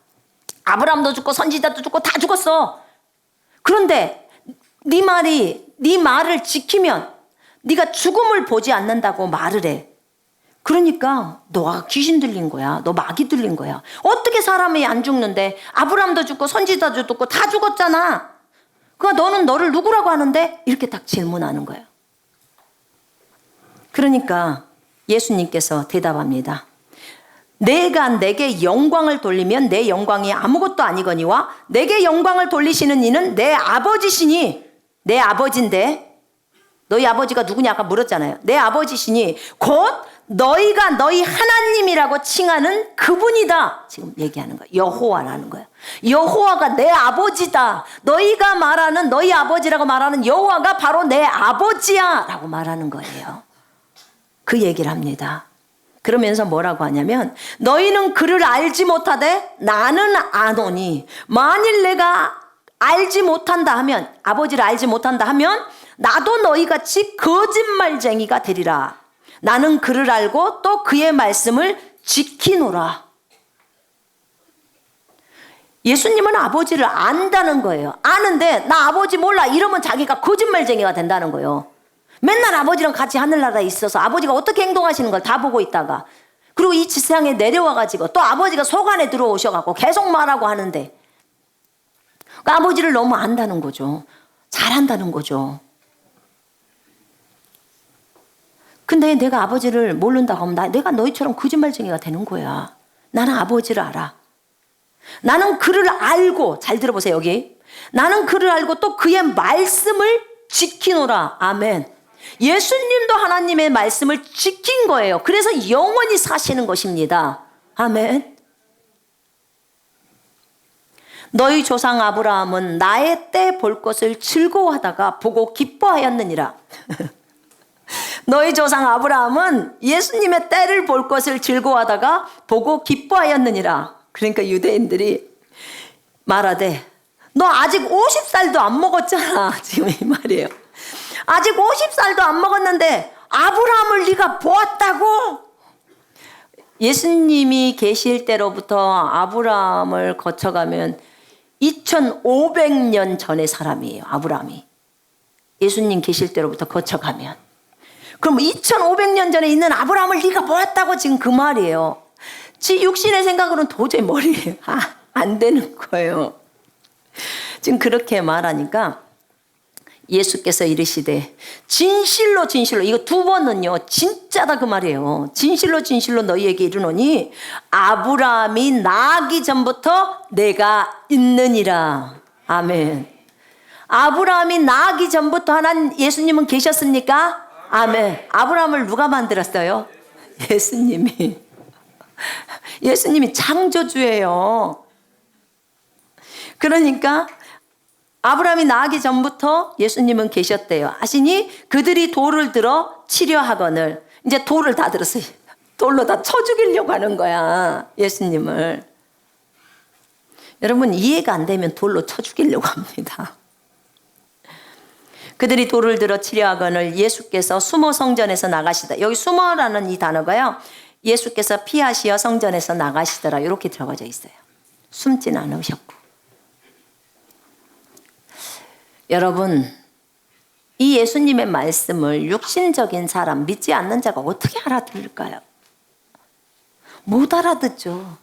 아브라함도 죽고 선지자도 죽고 다 죽었어. 그런데 네 말을 지키면 네가 죽음을 보지 않는다고 말을 해. 그러니까 너가 귀신 들린 거야. 너 마귀 들린 거야. 어떻게 사람이 안 죽는데 아브라함도 죽고 선지자도 죽고 다 죽었잖아. 그러니까 너는 너를 누구라고 하는데? 이렇게 딱 질문하는 거예요. 그러니까 예수님께서 대답합니다. 내가 내게 영광을 돌리면 내 영광이 아무것도 아니거니와 내게 영광을 돌리시는 이는 내 아버지시니 내 아버지인데 너희 아버지가 누구냐 아까 물었잖아요. 내 아버지시니 곧 너희가 너희 하나님이라고 칭하는 그분이다. 지금 얘기하는 거예요. 여호와라는 거예요. 여호와가 내 아버지다. 너희가 말하는 너희 아버지라고 말하는 여호와가 바로 내 아버지야 라고 말하는 거예요. 그 얘기를 합니다. 그러면서 뭐라고 하냐면 너희는 그를 알지 못하되 나는 아노니 만일 내가 알지 못한다 하면 아버지를 알지 못한다 하면 나도 너희같이 거짓말쟁이가 되리라. 나는 그를 알고 또 그의 말씀을 지키노라. 예수님은 아버지를 안다는 거예요. 아는데 나 아버지 몰라 이러면 자기가 거짓말쟁이가 된다는 거예요. 맨날 아버지랑 같이 하늘나라에 있어서 아버지가 어떻게 행동하시는 걸 다 보고 있다가 그리고 이 지상에 내려와가지고 또 아버지가 속 안에 들어오셔갖고 계속 말하고 하는데 그러니까 아버지를 너무 안다는 거죠. 잘한다는 거죠. 근데 내가 아버지를 모른다고 하면 내가 너희처럼 거짓말쟁이가 되는 거야. 나는 아버지를 알아. 나는 그를 알고 잘 들어보세요 여기. 나는 그를 알고 또 그의 말씀을 지키노라. 아멘. 예수님도 하나님의 말씀을 지킨 거예요. 그래서 영원히 사시는 것입니다. 아멘. 너희 조상 아브라함은 나의 때 볼 것을 즐거워하다가 보고 기뻐하였느니라. 너희 조상 아브라함은 예수님의 때를 볼 것을 즐거워하다가 보고 기뻐하였느니라. 그러니까 유대인들이 말하되 너 아직 50살도 안 먹었잖아. 지금 이 말이에요. 아직 50살도 안 먹었는데 아브라함을 네가 보았다고? 예수님이 계실 때로부터 아브라함을 거쳐가면 2500년 전의 사람이에요. 아브라함이. 예수님 계실 때로부터 거쳐가면. 그럼 2500년 전에 있는 아브라함을 네가 보았다고 지금 그 말이에요. 지 육신의 생각으로는 도저히 머리에 안 되는 거예요. 지금 그렇게 말하니까 예수께서 이르시되 진실로 진실로 이거 두 번은요 진짜다 그 말이에요. 진실로 진실로 너희에게 이르노니 아브라함이 나기 전부터 내가 있느니라. 아멘. 아브라함이 나기 전부터 하나님 예수님은 계셨습니까? 아멘. 아브라함을 누가 만들었어요? 예수님이. 예수님이 창조주예요. 그러니까 아브라함이 나기 전부터 예수님은 계셨대요. 하시니 그들이 돌을 들어 치려 하거늘. 이제 돌을 다 들었어요. 돌로 다 쳐 죽이려고 하는 거야, 예수님을. 여러분, 이해가 안 되면 돌로 쳐 죽이려고 합니다. 그들이 돌을 들어 치려 하거늘 예수께서 수모 성전에서 나가시다. 여기 수모라는 이 단어가요, 예수께서 피하시어 성전에서 나가시더라, 이렇게 들어가져 있어요. 숨진 않으셨고. 여러분, 이 예수님의 말씀을 육신적인 사람, 믿지 않는 자가 어떻게 알아들을까요? 못 알아듣죠.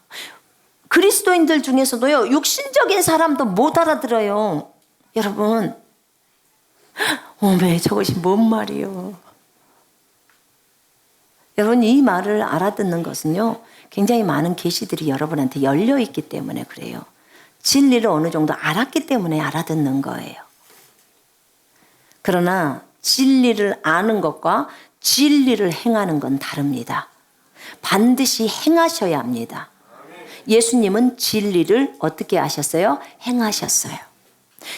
그리스도인들 중에서도요, 육신적인 사람도 못 알아들어요. 여러분, 어메, 저것이 뭔 말이요? 여러분, 이 말을 알아듣는 것은요, 굉장히 많은 계시들이 여러분한테 열려 있기 때문에 그래요. 진리를 어느 정도 알았기 때문에 알아듣는 거예요. 그러나 진리를 아는 것과 진리를 행하는 건 다릅니다. 반드시 행하셔야 합니다. 예수님은 진리를 어떻게 하셨어요? 행하셨어요.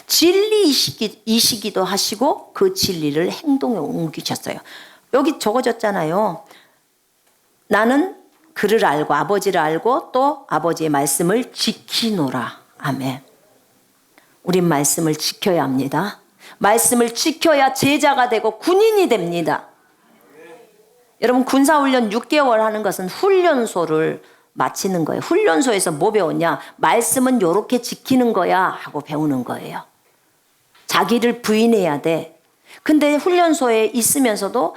진리이시기도 하시고 그 진리를 행동에 옮기셨어요. 여기 적어졌잖아요. 나는 그를 알고 아버지를 알고 또 아버지의 말씀을 지키노라. 아멘. 우린 말씀을 지켜야 합니다. 말씀을 지켜야 제자가 되고 군인이 됩니다. 여러분, 군사훈련 6개월 하는 것은 훈련소를 마치는 거예요. 훈련소에서 뭐 배웠냐? 말씀은 이렇게 지키는 거야 하고 배우는 거예요. 자기를 부인해야 돼. 근데 훈련소에 있으면서도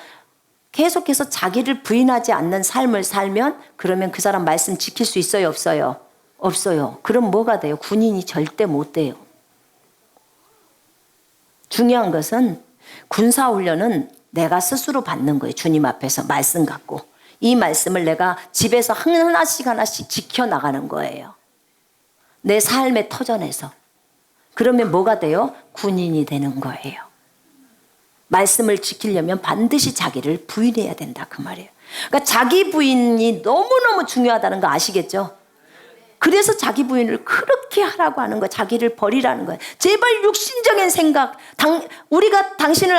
계속해서 자기를 부인하지 않는 삶을 살면 그러면 그 사람 말씀 지킬 수 있어요? 없어요? 없어요. 그럼 뭐가 돼요? 군인이 절대 못 돼요. 중요한 것은 군사훈련은 내가 스스로 받는 거예요. 주님 앞에서 말씀 갖고. 이 말씀을 내가 집에서 하나씩 하나씩 지켜나가는 거예요. 내 삶의 터전에서. 그러면 뭐가 돼요? 군인이 되는 거예요. 말씀을 지키려면 반드시 자기를 부인해야 된다, 그 말이에요. 그러니까 자기 부인이 너무너무 중요하다는 거 아시겠죠? 그래서 자기 부인을 그렇게 하라고 하는 거예요. 자기를 버리라는 거예요. 제발 육신적인 생각, 우리가 당신을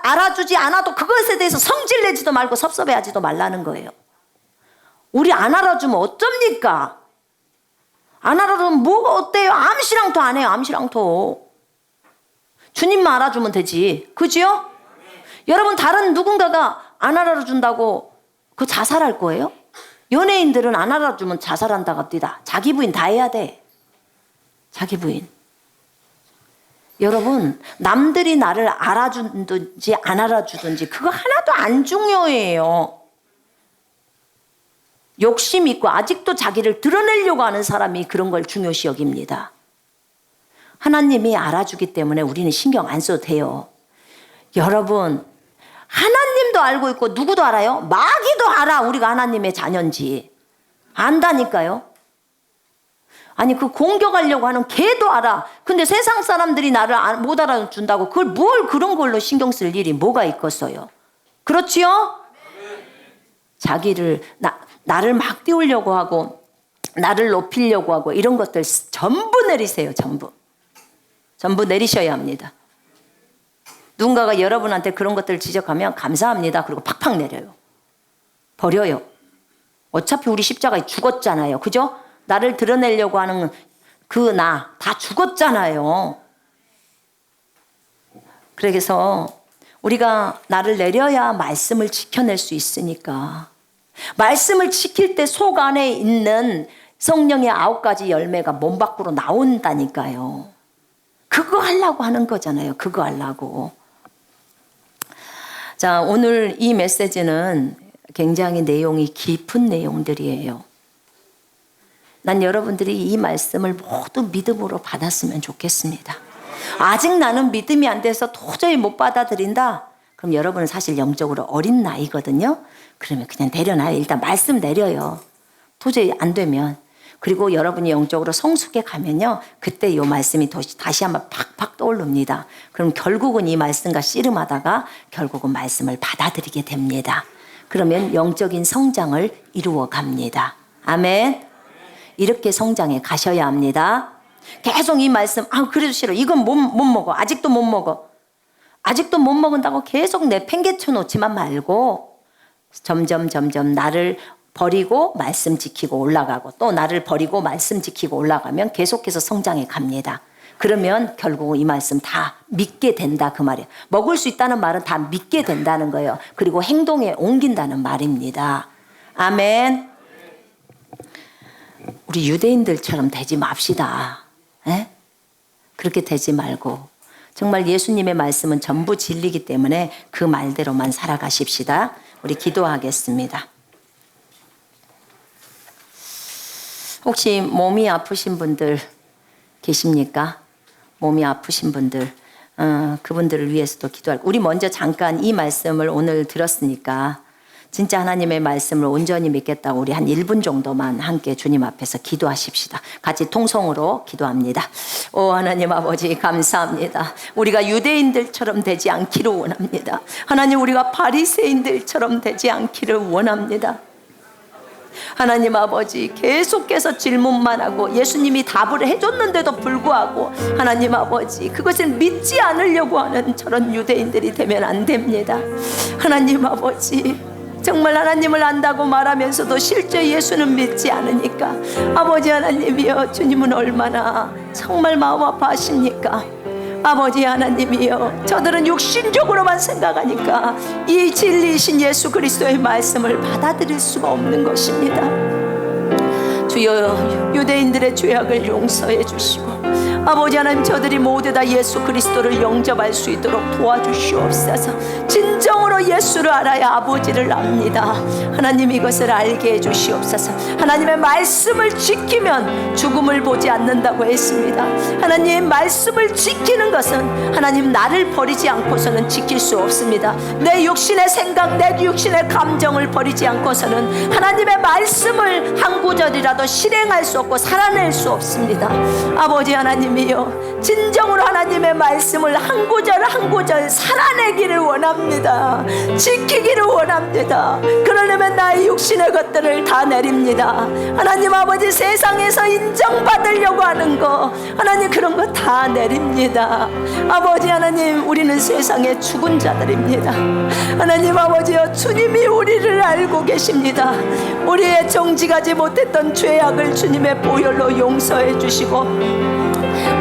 알아주지 않아도 그것에 대해서 성질내지도 말고 섭섭해하지도 말라는 거예요. 우리 안 알아주면 어쩝니까? 안 알아주면 뭐가 어때요? 암시랑도 안 해요. 암시랑도. 주님만 알아주면 되지. 그죠? 여러분, 다른 누군가가 안 알아준다고 그 자살할 거예요? 연예인들은 안 알아주면 자살한다고 합니다. 자기 부인 다 해야 돼. 자기 부인. 여러분, 남들이 나를 알아주든지 안 알아주든지 그거 하나도 안 중요해요. 욕심 있고 아직도 자기를 드러내려고 하는 사람이 그런 걸 중요시 여깁니다. 하나님이 알아주기 때문에 우리는 신경 안 써도 돼요. 여러분, 하나님도 알고 있고 누구도 알아요? 마귀도 알아. 우리가 하나님의 자녀인지. 안다니까요. 아니, 그 공격하려고 하는 개도 알아. 근데 세상 사람들이 나를 못 알아준다고 그걸 뭘 그런 걸로 신경 쓸 일이 뭐가 있겠어요? 그렇지요? 자기를 나를 막 띄우려고 하고 나를 높이려고 하고 이런 것들 전부 내리세요. 전부 내리셔야 합니다. 누군가가 여러분한테 그런 것들을 지적하면 감사합니다. 그리고 팍팍 내려요. 버려요. 어차피 우리 십자가에 죽었잖아요. 그죠? 나를 드러내려고 하는 그 나 다 죽었잖아요. 그래서 우리가 나를 내려야 말씀을 지켜낼 수 있으니까 말씀을 지킬 때 속 안에 있는 성령의 9가지 열매가 몸 밖으로 나온다니까요. 그거 하려고 하는 거잖아요. 그거 하려고. 자, 오늘 이 메시지는 굉장히 내용이 깊은 내용들이에요. 난 여러분들이 이 말씀을 모두 믿음으로 받았으면 좋겠습니다. 아직 나는 믿음이 안 돼서 도저히 못 받아들인다. 그럼 여러분은 사실 영적으로 어린 나이거든요. 그러면 그냥 내려놔요. 일단 말씀 내려요. 도저히 안 되면. 그리고 여러분이 영적으로 성숙해 가면요, 그때 이 말씀이 다시 한번 팍팍 떠오릅니다. 그럼 결국은 이 말씀과 씨름하다가 결국은 말씀을 받아들이게 됩니다. 그러면 영적인 성장을 이루어 갑니다. 아멘. 이렇게 성장해 가셔야 합니다. 계속 이 말씀, 그래도 싫어, 이건 못 먹어, 아직도 못 먹어, 아직도 못 먹는다고 계속 내팽개쳐 놓지만 말고 점점 나를 버리고 말씀 지키고 올라가고, 또 나를 버리고 말씀 지키고 올라가면 계속해서 성장해 갑니다. 그러면 결국 이 말씀 다 믿게 된다, 그 말이에요. 먹을 수 있다는 말은 다 믿게 된다는 거예요. 그리고 행동에 옮긴다는 말입니다. 아멘. 우리 유대인들처럼 되지 맙시다. 에? 그렇게 되지 말고 정말 예수님의 말씀은 전부 진리이기 때문에 그 말대로만 살아가십시다. 우리 기도하겠습니다. 혹시 몸이 아프신 분들 계십니까? 몸이 아프신 분들, 그분들을 위해서도 기도할. 우리 먼저 잠깐 이 말씀을 오늘 들었으니까 진짜 하나님의 말씀을 온전히 믿겠다고 우리 한 1분 정도만 함께 주님 앞에서 기도하십시다. 같이 통성으로 기도합니다. 오 하나님 아버지, 감사합니다. 우리가 유대인들처럼 되지 않기를 원합니다. 하나님, 우리가 바리새인들처럼 되지 않기를 원합니다. 하나님 아버지, 계속해서 질문만 하고 예수님이 답을 해줬는데도 불구하고 하나님 아버지, 그것을 믿지 않으려고 하는 저런 유대인들이 되면 안 됩니다. 하나님 아버지, 정말 하나님을 안다고 말하면서도 실제 예수는 믿지 않으니까 아버지 하나님이여, 주님은 얼마나 정말 마음 아파하십니까? 아버지 하나님이여, 저들은 육신적으로만 생각하니까 이 진리이신 예수 그리스도의 말씀을 받아들일 수가 없는 것입니다. 주여, 유대인들의 죄악을 용서해 주시고 아버지 하나님, 저들이 모두 다 예수 그리스도를 영접할 수 있도록 도와주시옵소서. 진정으로 예수를 알아야 아버지를 압니다. 하나님, 이것을 알게 해주시옵소서. 하나님의 말씀을 지키면 죽음을 보지 않는다고 했습니다. 하나님, 말씀을 지키는 것은 하나님 나를 버리지 않고서는 지킬 수 없습니다. 내 육신의 생각, 내 육신의 감정을 버리지 않고서는 하나님의 말씀을 한 구절이라도 실행할 수 없고 살아낼 수 없습니다. 아버지 하나님, 진정으로 하나님의 말씀을 한 구절 한 구절 살아내기를 원합니다. 지키기를 원합니다. 그러려면 나의 육신의 것들을 다 내립니다. 하나님 아버지, 세상에서 인정받으려고 하는 거 하나님, 그런 거 다 내립니다. 아버지 하나님, 우리는 세상에 죽은 자들입니다. 하나님 아버지여, 주님이 우리를 알고 계십니다. 우리의 정직하지 못했던 죄악을 주님의 보혈로 용서해 주시고,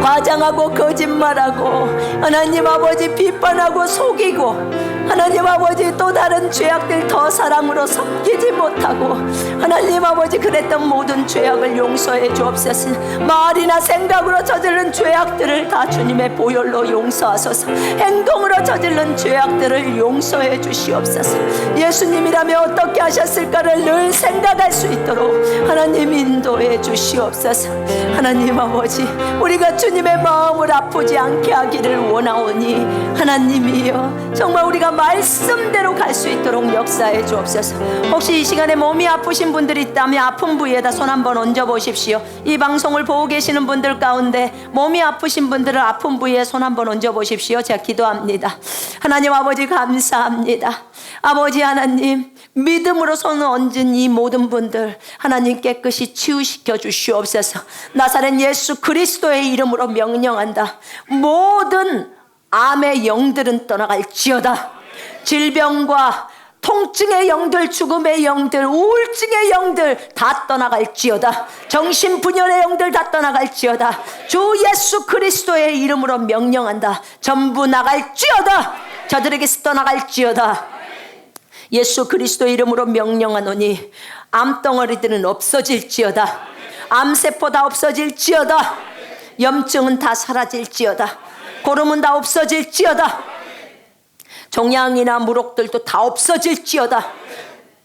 과장하고 거짓말하고 하나님 아버지 비판하고 속이고 하나님 아버지 또 다른 죄악들 더 사랑으로 섬기지 못하고 하나님 아버지 그랬던 모든 죄악을 용서해 주옵소서. 말이나 생각으로 저지른 죄악들을 다 주님의 보혈로 용서하소서. 행동으로 저지른 죄악들을 용서해 주시옵소서. 예수님이라면 어떻게 하셨을까를 늘 생각할 수 있도록 하나님 인도해 주시옵소서. 하나님 아버지, 우리가 주님의 마음을 아프지 않게 하기를 원하오니 하나님이여, 정말 우리가 말씀대로 갈 수 있도록 역사해 주옵소서. 혹시 이 시간에 몸이 아프신 분들이 있다면 아픈 부위에다 손 한번 얹어 보십시오. 이 방송을 보고 계시는 분들 가운데 몸이 아프신 분들은 아픈 부위에 손 한번 얹어 보십시오. 제가 기도합니다. 하나님 아버지, 감사합니다. 아버지 하나님, 믿음으로 손을 얹은 이 모든 분들 하나님 깨끗이 치유시켜 주시옵소서. 나사렛 예수 그리스도의 이름으로 명령한다. 모든 암의 영들은 떠나갈지어다. 질병과 통증의 영들, 죽음의 영들, 우울증의 영들 다 떠나갈지어다. 정신분열의 영들 다 떠나갈지어다. 주 예수 그리스도의 이름으로 명령한다. 전부 나갈지어다. 저들에게서 떠나갈지어다. 예수 그리스도의 이름으로 명령하노니 암덩어리들은 없어질지어다. 암세포 다 없어질지어다. 염증은 다 사라질지어다. 고름은 다 없어질지어다. 종양이나 무록들도 다 없어질지어다.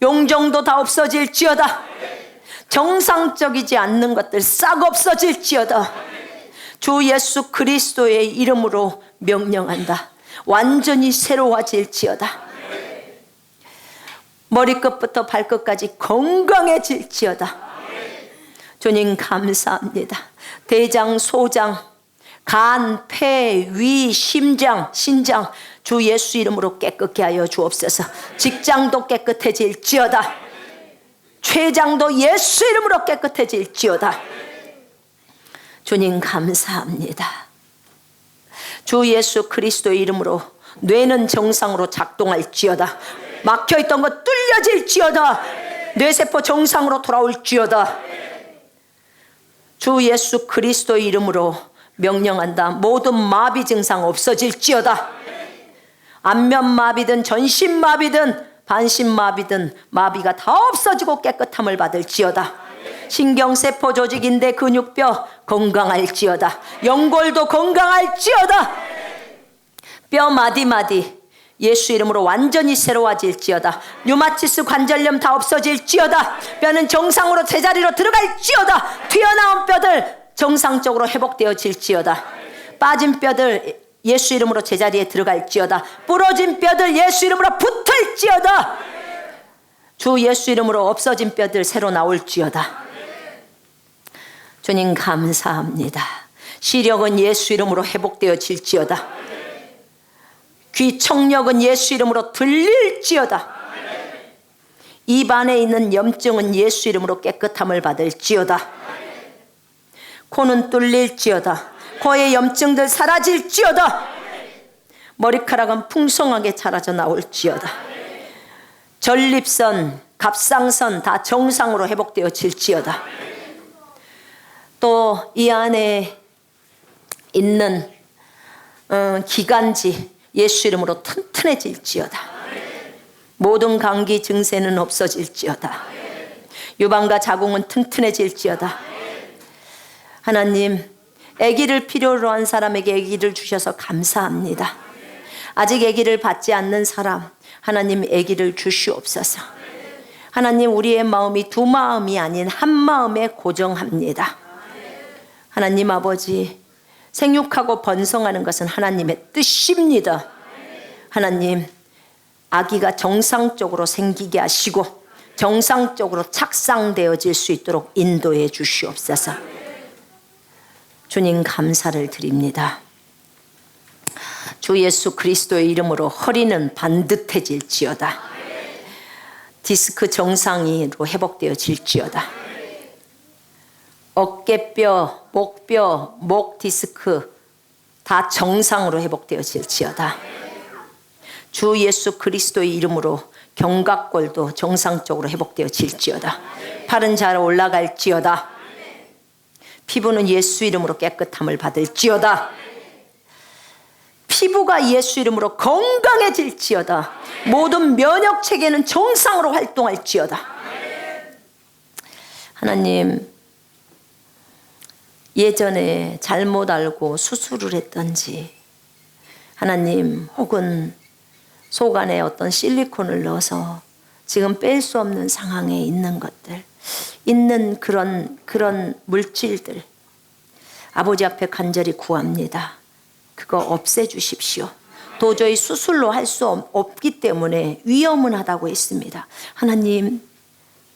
용종도 다 없어질지어다. 정상적이지 않는 것들 싹 없어질지어다. 주 예수 그리스도의 이름으로 명령한다. 완전히 새로워질지어다. 머리끝부터 발끝까지 건강해질지어다. 주님 감사합니다. 대장, 소장, 간, 폐, 위, 심장, 신장 주 예수 이름으로 깨끗게 하여 주옵소서. 직장도 깨끗해질지어다. 췌장도 예수 이름으로 깨끗해질지어다. 주님 감사합니다. 주 예수 그리스도의 이름으로 뇌는 정상으로 작동할지어다. 막혀있던 것 뚫려질지어다. 뇌세포 정상으로 돌아올지어다. 주 예수 그리스도의 이름으로 명령한다. 모든 마비 증상 없어질지어다. 안면마비든 전신마비든 반신마비든 마비가 다 없어지고 깨끗함을 받을지어다. 신경세포 조직인대 근육뼈 건강할지어다. 연골도 건강할지어다. 뼈 마디마디 예수 이름으로 완전히 새로워질지어다. 류마티스 관절염 다 없어질지어다. 뼈는 정상으로 제자리로 들어갈지어다. 튀어나온 뼈들 정상적으로 회복되어질지어다. 빠진 뼈들 예수 이름으로 제자리에 들어갈지어다. 부러진 뼈들 예수 이름으로 붙을지어다. 주 예수 이름으로 없어진 뼈들 새로 나올지어다. 주님 감사합니다. 시력은 예수 이름으로 회복되어질지어다. 귀 청력은 예수 이름으로 들릴지어다. 입 안에 있는 염증은 예수 이름으로 깨끗함을 받을지어다. 코는 뚫릴지어다. 코의 염증들 사라질지어다. 머리카락은 풍성하게 자라져 나올지어다. 전립선, 갑상선 다 정상으로 회복되어질지어다. 또 이 안에 있는 기관지 예수 이름으로 튼튼해질지어다. 모든 감기 증세는 없어질지어다. 유방과 자궁은 튼튼해질지어다. 하나님, 아기를 필요로 한 사람에게 아기를 주셔서 감사합니다. 아직 아기를 받지 않는 사람, 하나님 아기를 주시옵소서. 하나님, 우리의 마음이 두 마음이 아닌 한 마음에 고정합니다. 하나님 아버지, 생육하고 번성하는 것은 하나님의 뜻입니다. 하나님, 아기가 정상적으로 생기게 하시고 정상적으로 착상되어질 수 있도록 인도해 주시옵소서. 주님 감사를 드립니다. 주 예수 그리스도의 이름으로 허리는 반듯해질지어다. 디스크 정상으로 회복되어질지어다. 어깨뼈, 목뼈, 목 디스크 다 정상으로 회복되어질지어다. 주 예수 그리스도의 이름으로 견갑골도 정상적으로 회복되어질지어다. 팔은 잘 올라갈지어다. 피부는 예수 이름으로 깨끗함을 받을지어다. 피부가 예수 이름으로 건강해질지어다. 모든 면역체계는 정상으로 활동할지어다. 하나님, 예전에 잘못 알고 수술을 했던지, 하나님, 혹은 속 안에 어떤 실리콘을 넣어서 지금 뺄 수 없는 상황에 있는 것들, 있는 그런 물질들, 아버지 앞에 간절히 구합니다. 그거 없애주십시오. 도저히 수술로 할 수 없기 때문에 위험은 하다고 했습니다. 하나님,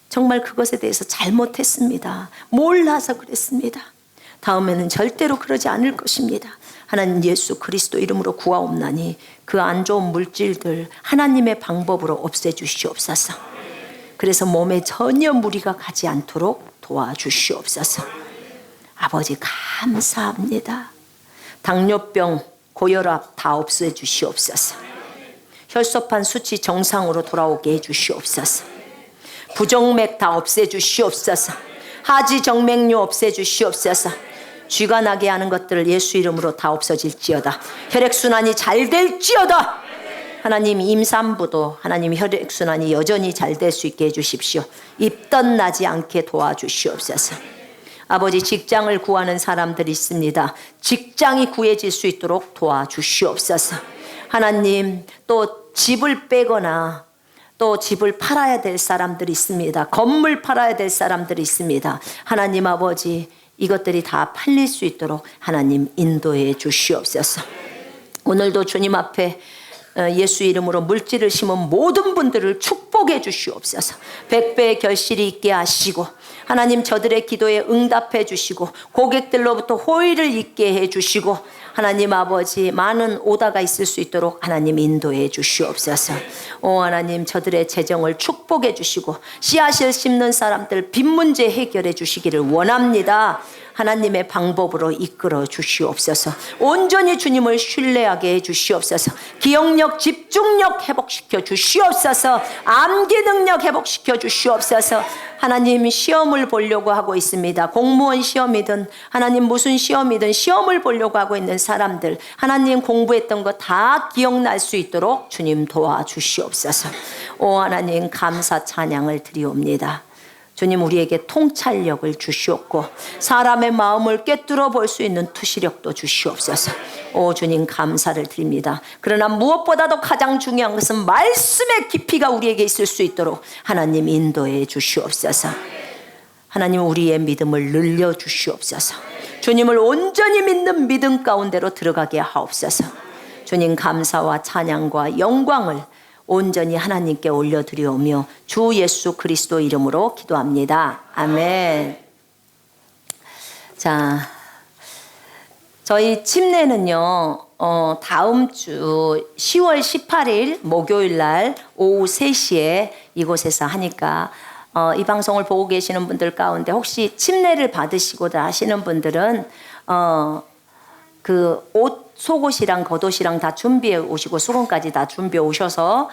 정말 그것에 대해서 잘못했습니다. 몰라서 그랬습니다. 다음에는 절대로 그러지 않을 것입니다. 하나님, 예수 그리스도 이름으로 구하옵나니 그 안 좋은 물질들 하나님의 방법으로 없애주시옵소서. 그래서 몸에 전혀 무리가 가지 않도록 도와주시옵소서. 아버지 감사합니다. 당뇨병, 고혈압 다 없애주시옵소서. 혈소판 수치 정상으로 돌아오게 해주시옵소서. 부정맥 다 없애주시옵소서. 하지정맥류 없애주시옵소서. 쥐가 나게 하는 것들을 예수 이름으로 다 없어질지어다. 혈액순환이 잘 될지어다. 하나님, 임산부도 하나님 혈액순환이 여전히 잘 될 수 있게 해주십시오. 입덧 나지 않게 도와주시옵소서. 아버지, 직장을 구하는 사람들이 있습니다. 직장이 구해질 수 있도록 도와주시옵소서. 하나님, 또 집을 빼거나 또 집을 팔아야 될 사람들이 있습니다. 건물 팔아야 될 사람들이 있습니다. 하나님 아버지, 이것들이 다 팔릴 수 있도록 하나님 인도해 주시옵소서. 오늘도 주님 앞에 예수 이름으로 물질을 심은 모든 분들을 축복해 주시옵소서. 100배의 결실이 있게 하시고 하나님 저들의 기도에 응답해 주시고 고객들로부터 호의를 있게 해 주시고 하나님 아버지 많은 오다가 있을 수 있도록 하나님 인도해 주시옵소서. 오 하나님 저들의 재정을 축복해 주시고 씨앗을 심는 사람들 빚 문제 해결해 주시기를 원합니다. 하나님의 방법으로 이끌어 주시옵소서. 온전히 주님을 신뢰하게 해 주시옵소서. 기억력, 집중력 회복시켜 주시옵소서. 암기 능력 회복시켜 주시옵소서. 하나님 시험을 보려고 하고 있습니다. 공무원 시험이든 하나님 무슨 시험이든 시험을 보려고 하고 있는 사람들 하나님 공부했던 거 다 기억날 수 있도록 주님 도와주시옵소서. 오 하나님 감사 찬양을 드리옵니다. 주님 우리에게 통찰력을 주시옵고 사람의 마음을 꿰뚫어 볼 수 있는 투시력도 주시옵소서. 오 주님 감사를 드립니다. 그러나 무엇보다도 가장 중요한 것은 말씀의 깊이가 우리에게 있을 수 있도록 하나님 인도해 주시옵소서. 하나님 우리의 믿음을 늘려 주시옵소서. 주님을 온전히 믿는 믿음 가운데로 들어가게 하옵소서. 주님 감사와 찬양과 영광을 온전히 하나님께 올려드리오며 주 예수 그리스도 이름으로 기도합니다. 아멘. 자, 저희 침례는요 다음 주 10월 18일 목요일 날 오후 3시에 이곳에서 하니까 이 방송을 보고 계시는 분들 가운데 혹시 침례를 받으시고자 하시는 분들은 그 옷 속옷이랑 겉옷이랑 다 준비해 오시고 수건까지 다 준비해 오셔서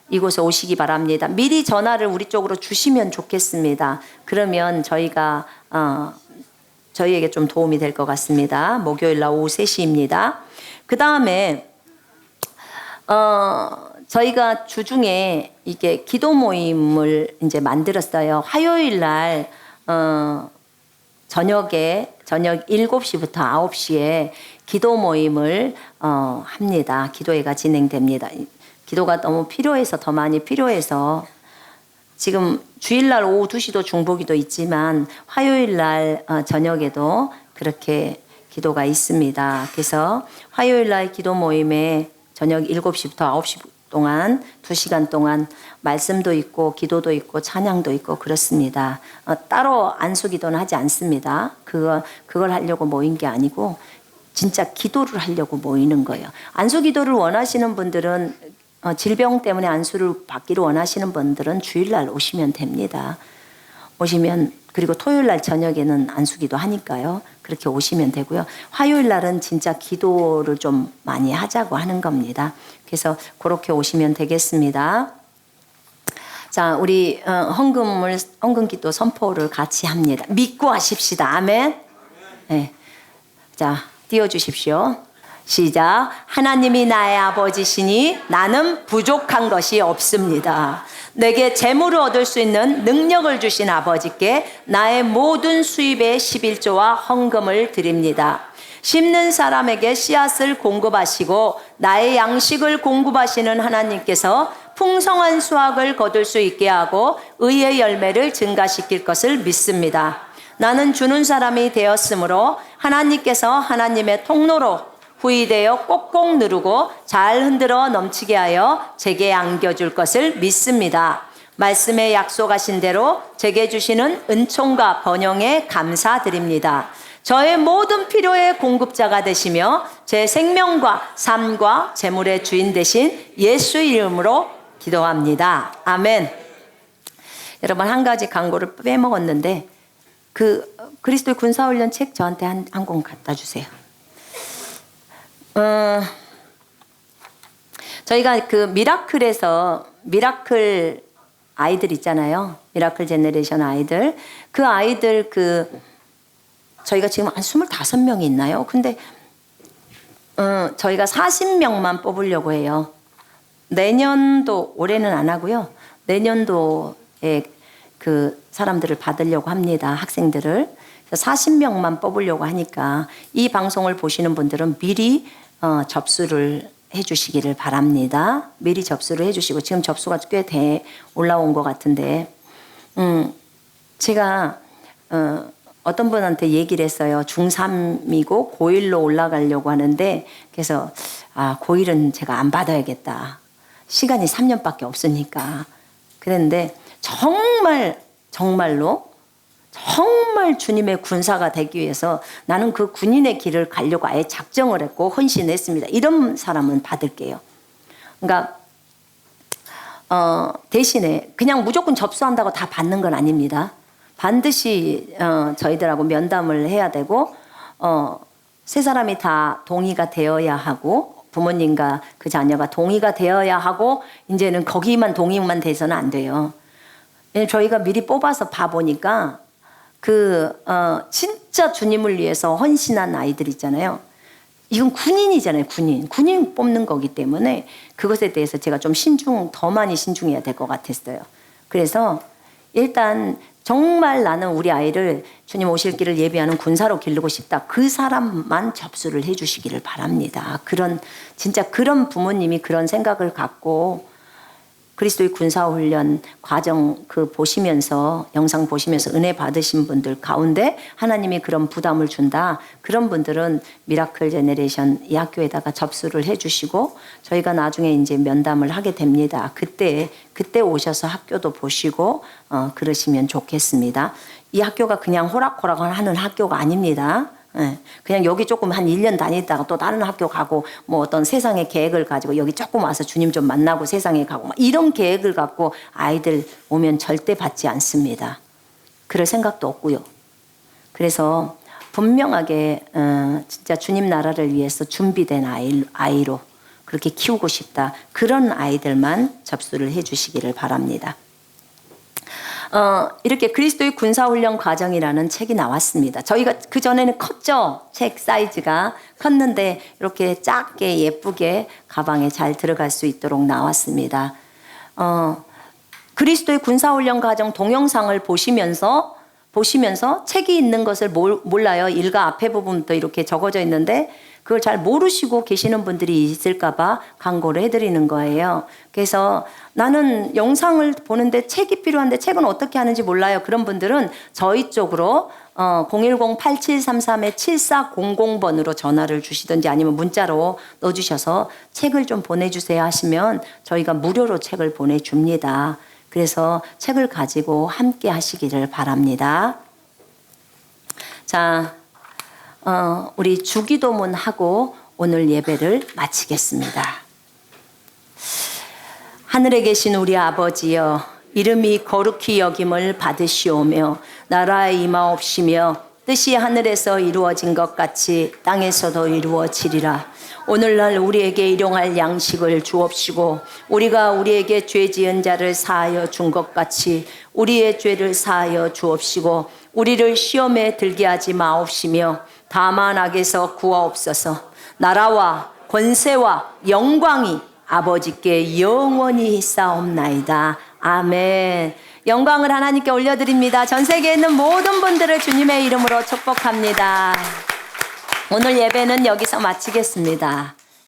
이곳에 오시기 바랍니다. 미리 전화를 우리 쪽으로 주시면 좋겠습니다. 그러면 저희가 저희에게 좀 도움이 될 것 같습니다. 목요일 날 오후 3시입니다. 그 다음에 저희가 주중에 이게 기도 모임을 이제 만들었어요. 화요일 날 저녁 7시부터 9시에 기도 모임을 합니다. 기도회가 진행됩니다. 기도가 너무 필요해서 더 많이 필요해서 지금 주일날 오후 2시도 중보기도 있지만 화요일날 저녁에도 그렇게 기도가 있습니다. 그래서 화요일날 기도 모임에 저녁 7시부터 9시 동안 2시간 동안 말씀도 있고 기도도 있고 찬양도 있고 그렇습니다. 따로 안수기도는 하지 않습니다. 그걸 하려고 모인 게 아니고 진짜 기도를 하려고 모이는 거예요. 안수기도를 원하시는 분들은 질병 때문에 안수를 받기를 원하시는 분들은 주일날 오시면 됩니다. 오시면 그리고 토요일날 저녁에는 안수기도 하니까요. 그렇게 오시면 되고요. 화요일날은 진짜 기도를 좀 많이 하자고 하는 겁니다. 그래서 그렇게 오시면 되겠습니다. 자, 우리 헌금기도 선포를 같이 합니다. 믿고 하십시다. 아멘. 네. 자, 띄워주십시오. 시작. 하나님이 나의 아버지시니 나는 부족한 것이 없습니다. 내게 재물을 얻을 수 있는 능력을 주신 아버지께 나의 모든 수입의 11조와 헌금을 드립니다. 심는 사람에게 씨앗을 공급하시고 나의 양식을 공급하시는 하나님께서 풍성한 수확을 거둘 수 있게 하고 의의 열매를 증가시킬 것을 믿습니다. 나는 주는 사람이 되었으므로 하나님께서 하나님의 통로로 후이되어 꼭꼭 누르고 잘 흔들어 넘치게 하여 제게 안겨줄 것을 믿습니다. 말씀에 약속하신 대로 제게 주시는 은총과 번영에 감사드립니다. 저의 모든 필요의 공급자가 되시며 제 생명과 삶과 재물의 주인 되신 예수 이름으로 기도합니다. 아멘. 여러분 한 가지 광고를 빼먹었는데 그리스도의 군사훈련 책 저한테 한 권 갖다 주세요. 저희가 그 미라클 아이들 있잖아요. 미라클 제너레이션 아이들. 그 아이들 저희가 지금 한 25명이 있나요? 근데 저희가 40명만 뽑으려고 해요. 내년도 올해는 안 하고요. 내년도에 그 사람들을 받으려고 합니다. 학생들을. 40명만 뽑으려고 하니까 이 방송을 보시는 분들은 미리 접수를 해주시기를 바랍니다. 미리 접수를 해주시고 지금 접수가 꽤 올라온 것 같은데 제가 어떤 분한테 얘기를 했어요. 중3이고 고1로 올라가려고 하는데 그래서 고1은 제가 안 받아야겠다. 시간이 3년밖에 없으니까. 그랬는데 정말 주님의 군사가 되기 위해서 나는 그 군인의 길을 가려고 아예 작정을 했고 헌신했습니다. 이런 사람은 받을게요. 그러니까 대신에 그냥 무조건 접수한다고 다 받는 건 아닙니다. 반드시 저희들하고 면담을 해야 되고 세 사람이 다 동의가 되어야 하고 부모님과 그 자녀가 동의가 되어야 하고 이제는 거기만 동의만 돼서는 안 돼요. 저희가 미리 뽑아서 봐보니까 진짜 주님을 위해서 헌신한 아이들 있잖아요. 이건 군인이잖아요. 군인 뽑는 거기 때문에 그것에 대해서 제가 좀 더 많이 신중해야 될 것 같았어요. 그래서 일단 정말 나는 우리 아이를 주님 오실 길을 예비하는 군사로 기르고 싶다. 그 사람만 접수를 해 주시기를 바랍니다. 진짜 그런 부모님이 그런 생각을 갖고 그리스도의 군사훈련 과정 영상 보시면서 은혜 받으신 분들 가운데 하나님이 그런 부담을 준다. 그런 분들은 미라클 제네레이션 이 학교에다가 접수를 해 주시고 저희가 나중에 이제 면담을 하게 됩니다. 그때 오셔서 학교도 보시고 그러시면 좋겠습니다. 이 학교가 그냥 호락호락 하는 학교가 아닙니다. 그냥 여기 조금 한 1년 다니다가 또 다른 학교 가고 뭐 어떤 세상의 계획을 가지고 여기 조금 와서 주님 좀 만나고 세상에 가고 이런 계획을 갖고 아이들 오면 절대 받지 않습니다. 그럴 생각도 없고요. 그래서 분명하게 진짜 주님 나라를 위해서 준비된 아이로 그렇게 키우고 싶다. 그런 아이들만 접수를 해 주시기를 바랍니다. 이렇게 그리스도의 군사훈련 과정이라는 책이 나왔습니다. 저희가 그전에는 컸죠. 책 사이즈가 컸는데 이렇게 작게 예쁘게 가방에 잘 들어갈 수 있도록 나왔습니다. 그리스도의 군사훈련 과정 동영상을 보시면서 책이 있는 것을 몰라요. 일가 앞에 부분부터 이렇게 적어져 있는데 그걸 잘 모르시고 계시는 분들이 있을까봐 광고를 해드리는 거예요. 그래서 나는 영상을 보는데 책이 필요한데 책은 어떻게 하는지 몰라요. 그런 분들은 저희 쪽으로 010-8733-7400번으로 전화를 주시든지 아니면 문자로 넣어주셔서 책을 좀 보내주세요 하시면 저희가 무료로 책을 보내줍니다. 그래서 책을 가지고 함께 하시기를 바랍니다. 자, 우리 주기도문 하고 오늘 예배를 마치겠습니다. 하늘에 계신 우리 아버지여, 이름이 거룩히 여김을 받으시오며 나라에 임하옵시며 뜻이 하늘에서 이루어진 것 같이 땅에서도 이루어지리라. 오늘날 우리에게 일용할 양식을 주옵시고 우리가 우리에게 죄 지은 자를 사하여 준 것 같이 우리의 죄를 사하여 주옵시고 우리를 시험에 들게 하지 마옵시며 다만 악에서 구하옵소서. 나라와 권세와 영광이 아버지께 영원히 있사옵나이다. 아멘. 영광을 하나님께 올려드립니다. 전 세계에 있는 모든 분들을 주님의 이름으로 축복합니다. 오늘 예배는 여기서 마치겠습니다.